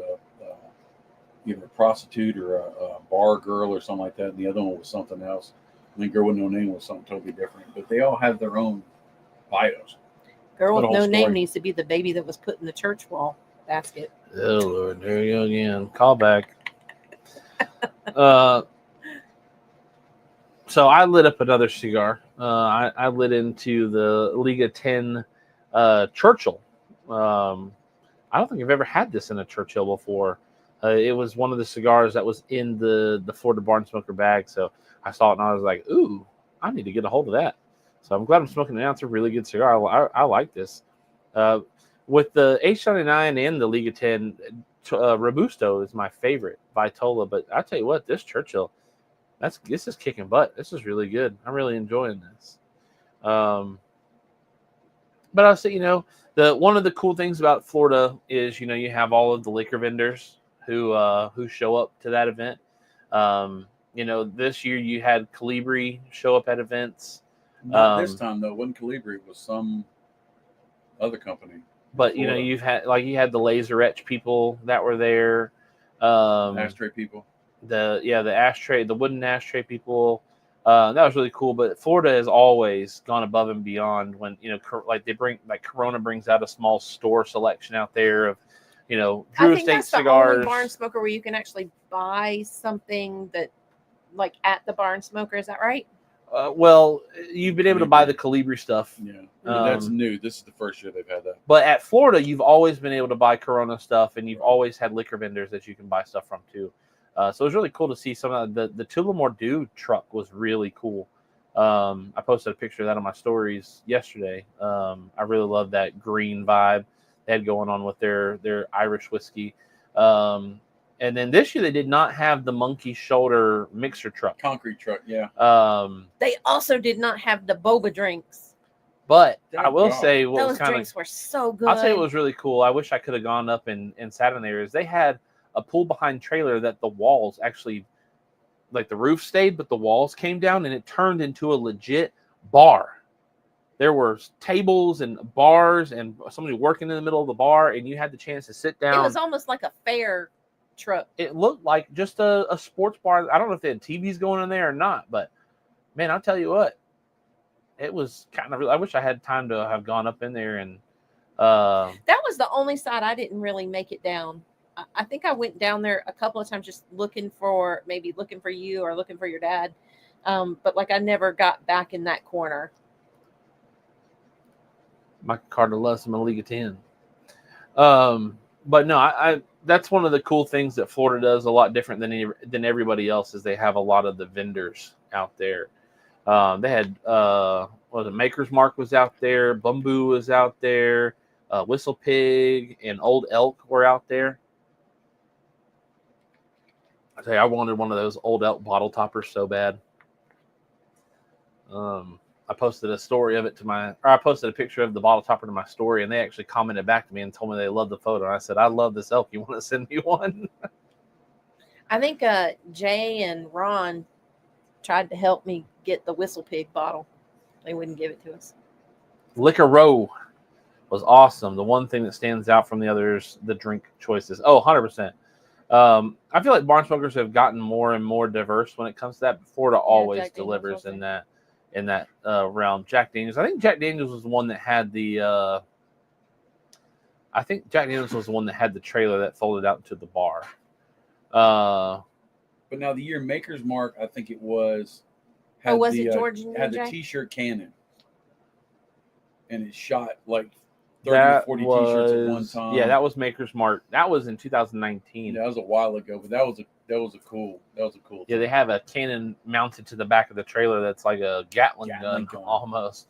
either a prostitute or a bar girl or something like that. And the other one was something else. And the girl with no name was something totally different. But they all have their own bios. Girl with What a no whole name story. needs to be the baby that was put in the church wall basket. Oh Lord, there you go again. Call back. So I lit up another cigar. I lit into the Liga 10 Churchill. I don't think I've ever had this in a Churchill before. It was one of the cigars that was in the Florida Barn Smoker bag. So I saw it and I was like, ooh, I need to get a hold of that. So I'm glad I'm smoking it now. It's a really good cigar. I like this. With the H99 and the Liga 10, Robusto is my favorite Vitola. But I tell you what, this Churchill, this is kicking butt. This is really good. I'm really enjoying this. But I'll say, one of the cool things about Florida is, you have all of the liquor vendors who show up to that event. This year you had Calibri show up at events. Not this time though. Wasn't Calibri, it was some other company. But you had the laser etch people that were there. Ashtray people. The wooden ashtray people. That was really cool. But Florida has always gone above and beyond when, Corona brings out a small store selection out there of, Drew I think Estate that's the cigars. only barn smoker where you can actually buy something that, like, at the barn smoker. Is that right? Well, you've been able to buy the Calibri stuff. Yeah, that's new. This is the first year they've had that. But at Florida, you've always been able to buy Corona stuff, and you've always had liquor vendors that you can buy stuff from too. So it was really cool to see some of the Tullamore Dew truck was really cool. I posted a picture of that on my stories yesterday. I really love that green vibe they had going on with their Irish whiskey. And then this year they did not have the monkey shoulder mixer truck. Concrete truck, yeah. They also did not have the boba drinks. But I will say those drinks were so good. I'll tell you what was really cool. I wish I could have gone up and sat in there. Is they had a pull behind trailer that the walls actually, like the roof stayed, but the walls came down and it turned into a legit bar. There were tables and bars and somebody working in the middle of the bar, and you had the chance to sit down. It was almost like a fair truck. It looked like just a sports bar. I don't know if they had TVs going in there or not, but man, I'll tell you what, it was kind of. I wish I had time to have gone up in there and. That was the only side I didn't really make it down. I think I went down there a couple of times just looking for you or looking for your dad, but I never got back in that corner. Michael Carter loves him in Liga 10. But no, I that's one of the cool things that Florida does a lot different than everybody else is they have a lot of the vendors out there. They had Maker's Mark was out there, Bumbu was out there, Whistle Pig and Old Elk were out there. I tell you, I wanted one of those Old Elk bottle toppers so bad. I I posted a story of it I posted a picture of the bottle topper to my story, and they actually commented back to me and told me they loved the photo. And I said, I love this elk. You want to send me one? I think Jay and Ron tried to help me get the Whistle Pig bottle. They wouldn't give it to us. Liquor Row was awesome. The one thing that stands out from the others, the drink choices. Oh, 100%. I feel like barn smokers have gotten more and more diverse when it comes to that. But Florida always Jack delivers Daniels in that realm. Jack Daniels. I think Jack Daniels was the one that had the. I think Jack Daniels was the one that had the trailer that folded out into the bar. But now the year Maker's Mark, I think it was. Was it George and had Jay? the T-shirt cannon, and it shot like 30 or 40 T-shirts at one time. Yeah, that was Maker's Mark. That was in 2019. Yeah, that was a while ago, but that was a cool. Yeah, thing. they have a cannon mounted to the back of the trailer that's like a Gatling gun almost.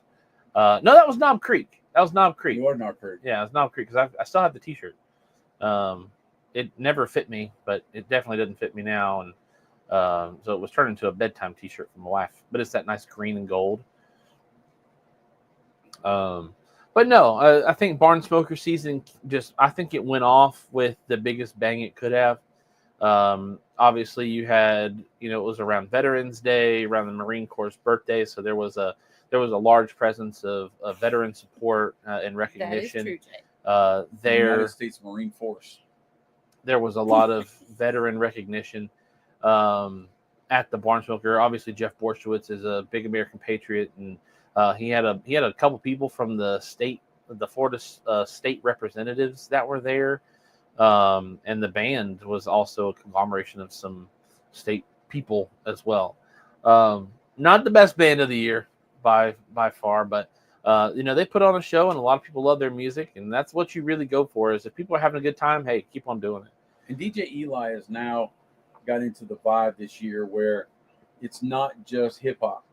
No, that was Knob Creek. You are Knob Creek. Yeah, it was Knob Creek because I still have the T-shirt. It never fit me, but it definitely doesn't fit me now, and so it was turned into a bedtime T-shirt for my wife. But it's that nice green and gold. But no, I think barn smoker season I think it went off with the biggest bang it could have. Obviously, you had it was around Veterans Day, around the Marine Corps' birthday, so there was a large presence of veteran support and recognition. That is true, Jay. The United States Marine Force. There was a lot of veteran recognition at the barn smoker. Obviously, Jeff Borshowitz is a big American patriot, and he had a couple people from the Florida state representatives that were there, and the band was also a conglomeration of some state people as well. Not the best band of the year by far, but they put on a show, and a lot of people love their music, and that's what you really go for. Is if people are having a good time, hey, keep on doing it. And DJ Eli has now got into the vibe this year where it's not just hip hop.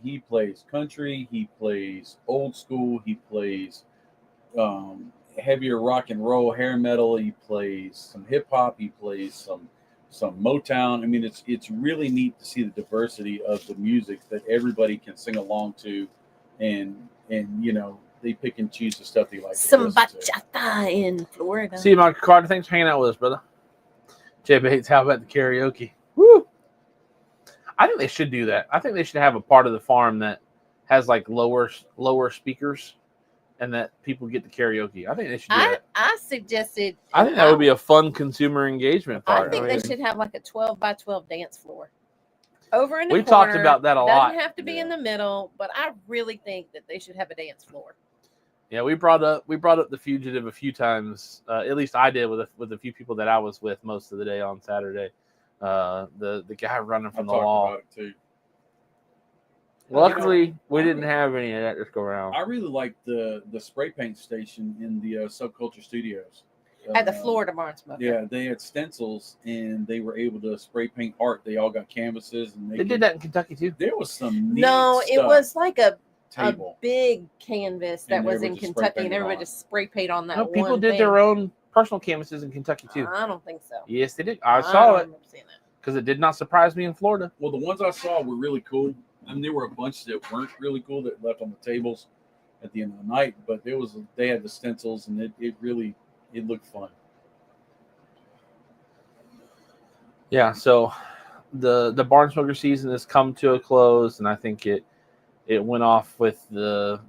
He plays country, he plays old school, he plays heavier rock and roll, hair metal, he plays some hip hop, he plays some Motown. I mean, it's really neat to see the diversity of the music that everybody can sing along to, and they pick and choose the stuff they like. Some bachata in Florida. See you, Mike Carter. Thanks for hanging out with us, brother. Jay Bates, how about the karaoke? Woo! I think they should do that. I think they should have a part of the farm that has like lower speakers, and that people get the karaoke. I think they should do that. I suggested. I think that would be a fun consumer engagement part. I think they should have like a 12x12 dance floor. Over in the We've corner. talked about that a lot. Doesn't have to be in the middle, but I really think that they should have a dance floor. Yeah, we brought up the Fugitive a few times. At least I did with a few people that I was with most of the day on Saturday. The guy running from the wall. About it too. Luckily, we didn't have any of that this go around. I really like the spray paint station in the Subculture Studios. At the Florida Barn Smoker. Yeah, they had stencils and they were able to spray paint art. They all got canvases and they did that in Kentucky too. There was some neat it was like a big canvas that And was they in would just Kentucky, spray and paint it everybody on. just spray paint on that. No, people one did thing. their own personal canvases in Kentucky too. I don't think so. Yes, they did. I saw it remember seeing that. because it did not surprise me in Florida. Well, the ones I saw were really cool. I mean, there were a bunch that weren't really cool that left on the tables at the end of the night, but they had the stencils and it looked fun. Yeah, so the barn smoker season has come to a close, and I think it went off with the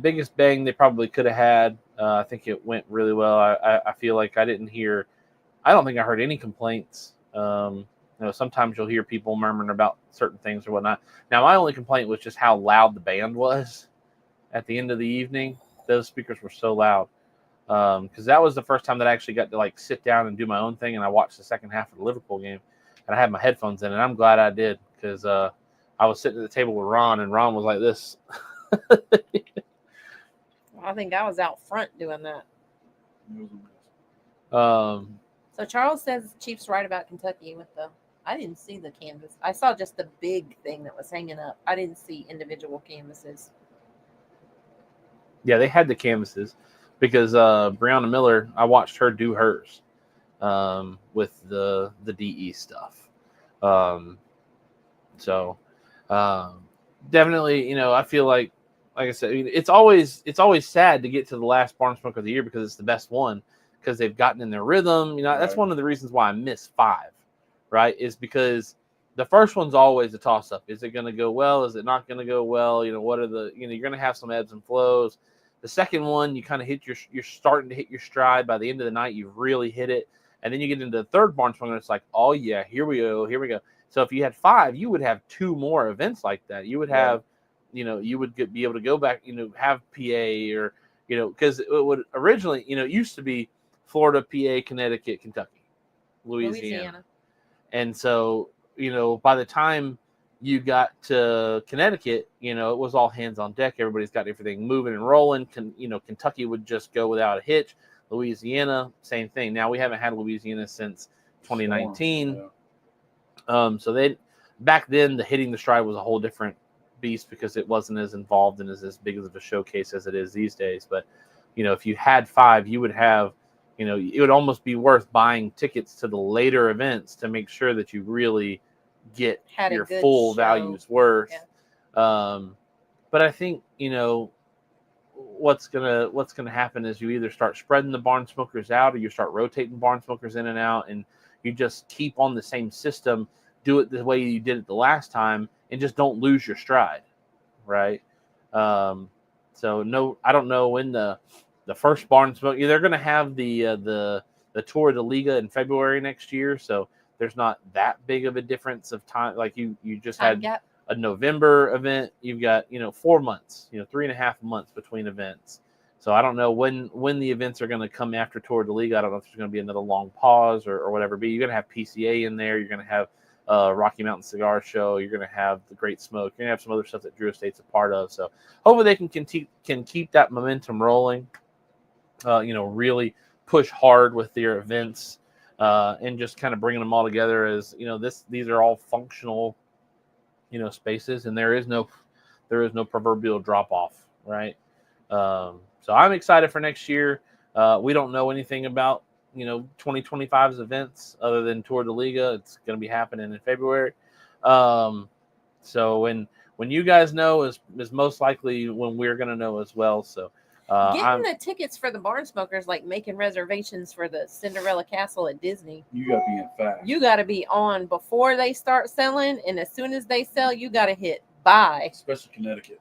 biggest bang they probably could have had. I think it went really well. I feel like I don't think I heard any complaints. Sometimes you'll hear people murmuring about certain things or whatnot. Now, my only complaint was just how loud the band was at the end of the evening. Those speakers were so loud. Because that was the first time that I actually got to like sit down and do my own thing, and I watched the second half of the Liverpool game, and I had my headphones in, and I'm glad I did because I was sitting at the table with Ron, and Ron was like this. I think I was out front doing that. Um, So Charles says Chief's right about Kentucky with I didn't see the canvas. I saw just the big thing that was hanging up. I didn't see individual canvases. Yeah, they had the canvases because Brianna Miller, I watched her do hers with the DE stuff. definitely, I feel like I said, it's always sad to get to the last Barn Smoker of the year because it's the best one because they've gotten in their rhythm. That's Right. one of the reasons why I miss 5, right? Is because the first one's always a toss up. Is it going to go well? Is it not going to go well? What are the, you're going to have some ebbs and flows. The second one, you kind of you're starting to hit your stride. By the end of the night, you've really hit it. And then you get into the third Barn Smoker, and it's like, oh yeah, here we go. So if you had 5, you would have 2 more events like that. You would have, you would be able to go back, have PA or, because it would originally, it used to be Florida, PA, Connecticut, Kentucky, Louisiana. And so, by the time you got to Connecticut, it was all hands on deck. Everybody's got everything moving and rolling. Kentucky would just go without a hitch. Louisiana, same thing. Now we haven't had Louisiana since 2019. So back then the hitting the stride was a whole different beast because it wasn't as involved and as big of a showcase as it is these days. But if you had 5, you would have, it would almost be worth buying tickets to the later events to make sure that you really get your full values worth. But I think what's gonna happen is you either start spreading the Barn Smokers out or you start rotating Barn Smokers in and out, and you just keep on the same system, do it the way you did it the last time, and just don't lose your stride, right? So no, I don't know when the first Barn Smoker. They're going to have the Tour de Liga in February next year, so there's not that big of a difference of time. Like you just had a November event. You've got 4 months, 3.5 months between events. So I don't know when the events are going to come after Tour de Liga. I don't know if there's going to be another long pause or whatever. But you're going to have PCA in there. You're going to have Rocky Mountain Cigar Show. You're going to have the Great Smoke. You're going to have some other stuff that Drew Estate's a part of. So hopefully they can keep that momentum rolling. Really push hard with their events and just kind of bringing them all together as these are all functional spaces, and there is no proverbial drop off, right? So I'm excited for next year. We don't know anything about 2025's events other than Tour de Liga. It's going to be happening in February. So when you guys know is most likely when we're going to know as well. So getting the tickets for the Barn Smokers, like making reservations for the Cinderella Castle at Disney. You got to be in fast. You got to be on before they start selling, and as soon as they sell, you got to hit buy. Especially Connecticut.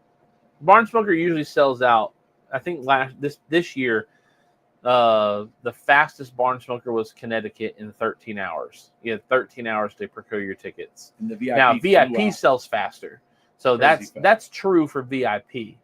Barn Smoker usually sells out. I think this year, the fastest Barn Smoker was Connecticut in 13 hours. You had 13 hours to procure your tickets. And the VIP now VIP sells faster, so that's true for VIP.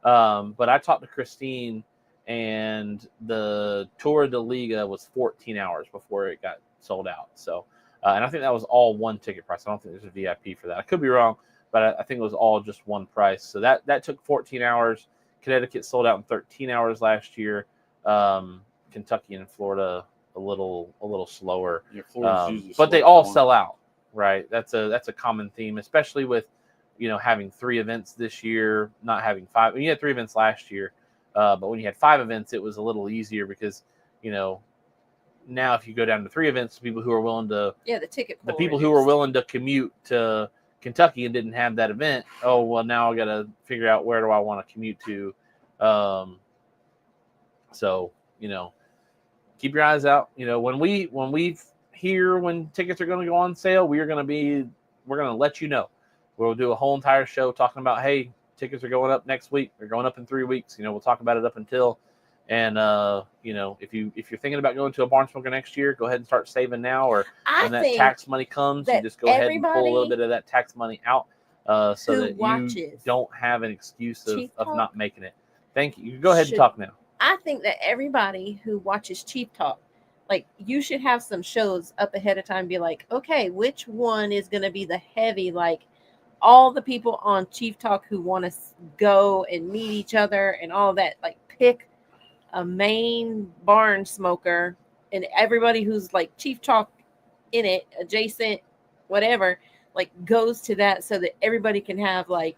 But I talked to Christine, and the Tour de Liga was 14 hours before it got sold out. So, and I think that was all one ticket price. I don't think there's a VIP for that. I could be wrong, but I think it was all just one price. So that took 14 hours. Connecticut sold out in 13 hours last year. Kentucky and Florida a little slower. Yeah, but they all sell out, right? That's a common theme, especially with having 3 events this year, not having 5. You had 3 events last year, but when you had 5 events, it was a little easier because now if you go down to 3 events, people who are willing to the people who are willing to commute to Kentucky and didn't have that event, oh well, now I got to figure out where do I want to commute to. So keep your eyes out. When we hear when tickets are going to go on sale, we're going to let you know. We'll do a whole entire show talking about, hey, tickets are going up next week. They're going up in 3 weeks. We'll talk about it up until. And if you're thinking about going to a Barn Smoker next year, go ahead and start saving now. Or when that tax money comes, you just go ahead and pull a little bit of that tax money out, so that you don't have an excuse of not making it. Thank you. Go ahead and talk now. I think that everybody who watches Chief Talk, like, you should have some shows up ahead of time. Be like, okay, which one is going to be the heavy, like. All the people on Chief Talk who want to go and meet each other and all that, like, pick a main Barn Smoker, and everybody who's like Chief Talk in it, adjacent, whatever, like, goes to that so that everybody can have, like,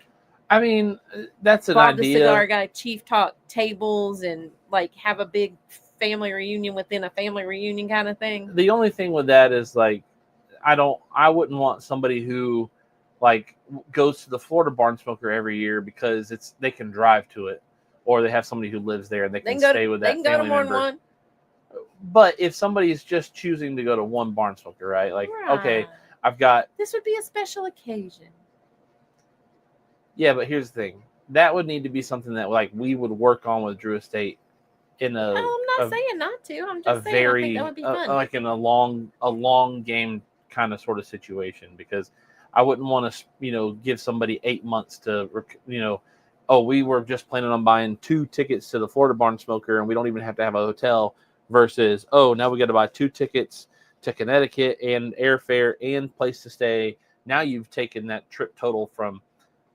I mean, that's an Bob idea. The Cigar Guy, Chief Talk tables, and like have a big family reunion within a family reunion kind of thing. The only thing with that is, like, I wouldn't want somebody who like goes to the Florida Barn Smoker every year because they can drive to it, or they have somebody who lives there and they can stay with that family member. One. But if somebody is just choosing to go to one Barn Smoker, right? Like, okay, I've got. This would be a special occasion. Yeah, but here's the thing. That would need to be something that like we would work on with Drew Estate in a. I'm not saying not to. I'm just saying I think that would be fun. Like in a long game kind of sort of situation, because I wouldn't want to give somebody 8 months to oh, we were just planning on buying 2 tickets to the Florida Barn Smoker and we don't even have to have a hotel, versus oh, now we got to buy 2 tickets to Connecticut and airfare and place to stay. Now you've taken that trip total from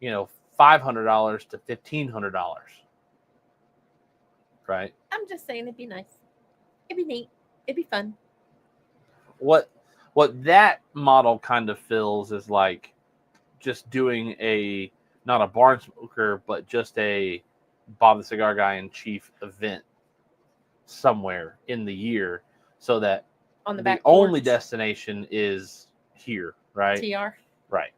$500 to $1,500, right? I'm just saying it'd be nice. It'd be neat. It'd be fun. What that model kind of feels is like just doing not a Barn Smoker, but just a Bob the Cigar Guy in Chief event somewhere in the year, so that on the only destination is here, right? TR. Right.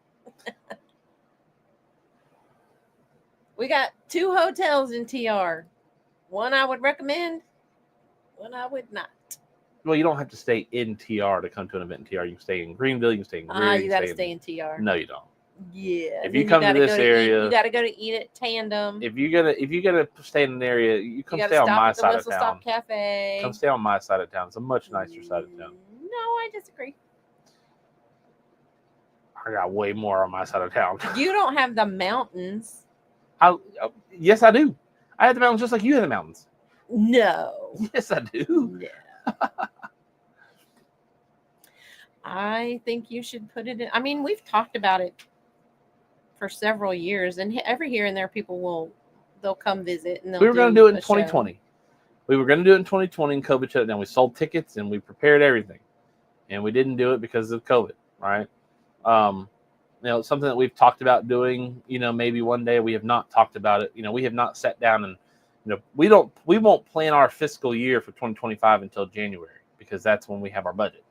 We got 2 hotels in TR. One I would recommend, one I would not. Well, you don't have to stay in TR to come to an event in TR. You can stay in Greenville. You can stay in Greer. You got to stay in TR. No, you don't. Yeah. If you come to this area, you got to go to eat at Tandem. If you gotta stay in an area, you come stay on my side of town. Stop Cafe. Come stay on my side of town. It's a much nicer side of town. No, I disagree. I got way more on my side of town. You don't have the mountains. Yes, I do. I have the mountains just like you have the mountains. No. Yes, I do. No. I think you should put it in. I mean, we've talked about it for several years, and every here and there people they'll come visit. And we were going to do it in 2020. Show. We were going to do it in 2020 and COVID shut it down. We sold tickets and we prepared everything, and we didn't do it because of COVID, right? Something that we've talked about doing, maybe one day. We have not talked about it. We have not sat down and, we won't plan our fiscal year for 2025 until January, because that's when we have our budget.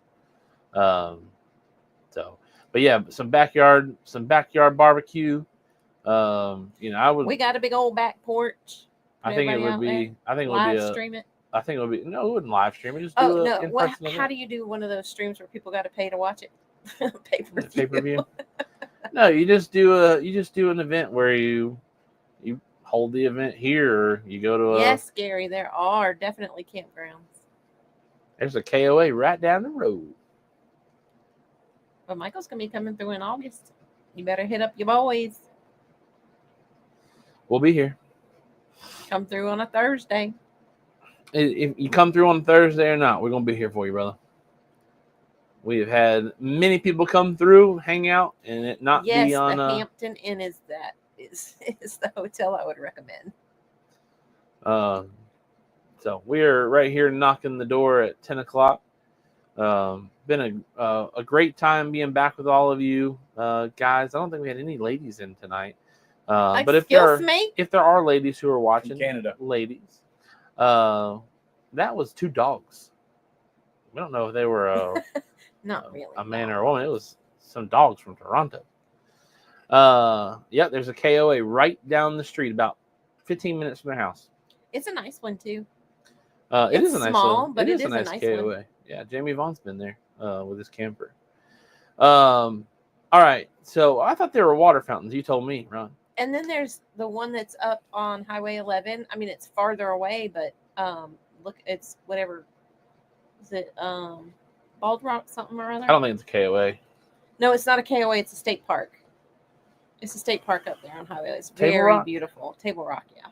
But yeah, some backyard barbecue. We got a big old back porch. I think it would be stream it. I think it would be, no, it wouldn't live stream it. Just how do you do one of those streams where people got to pay to watch it? Pay-per-view. No, you just do an event where you hold the event here, or you go to Yes, Gary, there are definitely campgrounds. There's a KOA right down the road. But Michael's gonna be coming through in August. You better hit up your boys. We'll be here. Come through on a Thursday. If you come through on Thursday or not, we're gonna be here for you, brother. We have had many people come through, hang out, and it not be on. The Hampton Inn is the hotel I would recommend. So we are right here knocking the door at 10 o'clock. Been a great time being back with all of you guys. I don't think we had any ladies in tonight. But if there are ladies who are watching, in Canada, ladies, that was 2 dogs. We don't know if they were not really a man or a woman. It was some dogs from Toronto. There's a KOA right down the street, about 15 minutes from their house. It's a nice one too. It is a nice small, but it is a nice KOA. one. Yeah, Jamie Vaughn's been there with his camper. All right. So I thought there were water fountains. You told me, Ron. And then there's the one that's up on Highway 11. I mean, it's farther away, but look, it's whatever. Is it Bald Rock something or other? I don't think it's a KOA. No, it's not a KOA. It's a state park. It's a state park up there on Highway. It's Table very Rock? beautiful. Table Rock, yeah.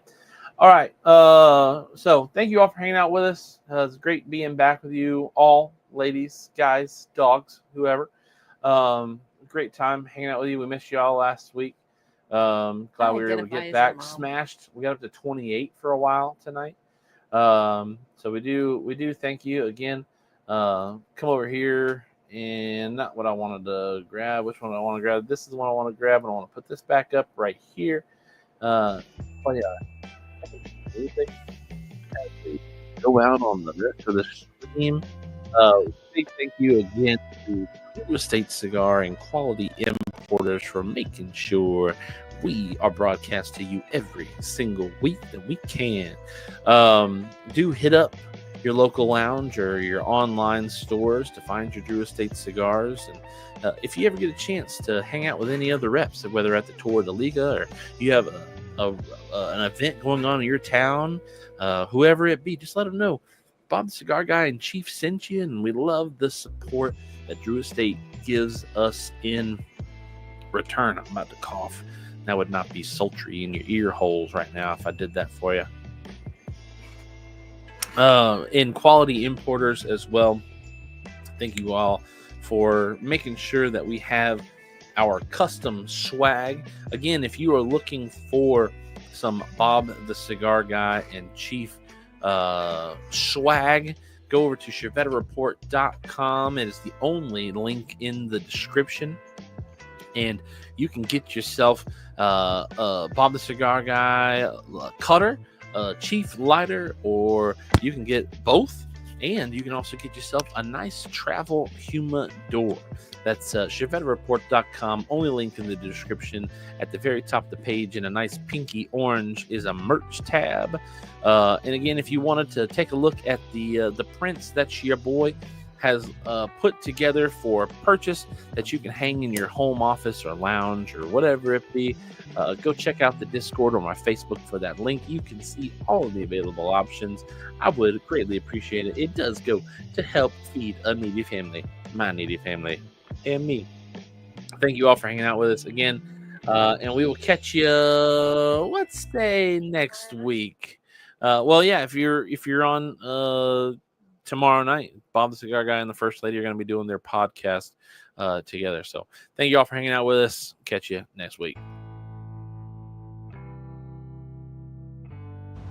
All right. So thank you all for hanging out with us. It's great being back with you all, ladies, guys, dogs, whoever. Great time hanging out with you. We missed you all last week. Glad we were able to get back. Smashed. We got up to 28 for a while tonight. So we do thank you again. Come over here, and not what I wanted to grab. Which one I want to grab? This is the one I want to grab, and I want to put this back up right here. Go out on the rest of the stream. Big thank you again to Whoo Estate Cigar and Quality Import reporters for making sure we are broadcast to you every single week that we can. Do hit up your local lounge or your online stores to find your Drew Estate cigars. And if you ever get a chance to hang out with any other reps, whether at the Tour de Liga or you have an event going on in your town, whoever it be, just let them know Bob the Cigar Guy and Chief sent you, and we love the support that Drew Estate gives us in return. I'm about to cough. That would not be sultry in your ear holes right now if I did that for you. In Quality Importers as well, thank you all for making sure that we have our custom swag. Again, if you are looking for some Bob the Cigar Guy and Chief swag, go over to ChevetteReport.com. It is the only link in the description, and you can get yourself Bob the Cigar Guy cutter, Chief lighter, or you can get both, and you can also get yourself a nice travel humidor. That's ChevetteReport.com. Only link in the description. At the very top of the page in a nice pinky orange is a merch tab. And again, if you wanted to take a look at the prints that your boy has put together for purchase that you can hang in your home office or lounge or whatever it be, go check out the Discord or my Facebook for that link. You can see all of the available options. I would greatly appreciate it. It does go to help feed a needy family, my needy family, and me. Thank you all for hanging out with us again, and we will catch you, let's say, next week. Well, yeah, if you're on tomorrow night, Bob the Cigar Guy and the First Lady are going to be doing their podcast together. So thank you all for hanging out with us. Catch you next week.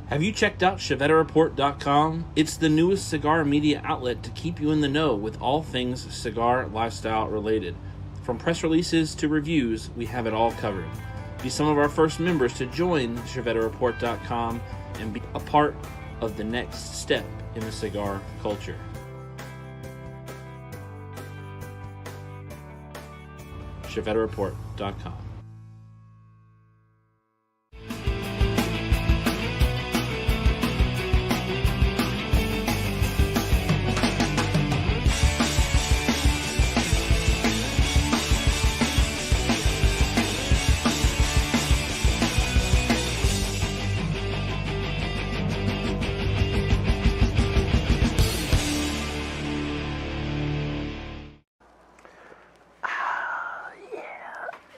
Have you checked out ChevetteReport.com? It's the newest cigar media outlet to keep you in the know with all things cigar lifestyle related. From press releases to reviews, we have it all covered. Be some of our first members to join ChevetteReport.com and be a part of the next step in the cigar culture. ChevetteReport.com.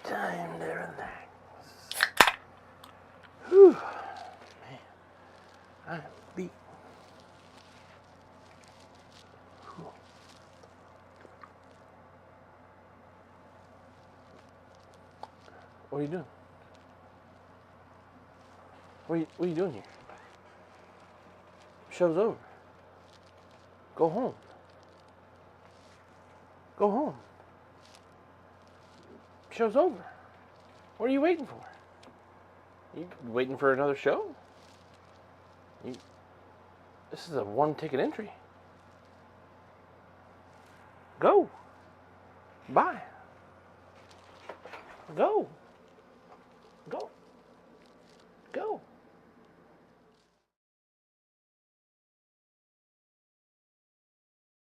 Time to relax. Whew. Man, I'm beat. Whew. What are you doing? What are you doing here? Show's over. Go home. Go home. Show's over. What are you waiting for? You waiting for another show? This is a one-ticket entry. Go. Bye. Go. Go. Go.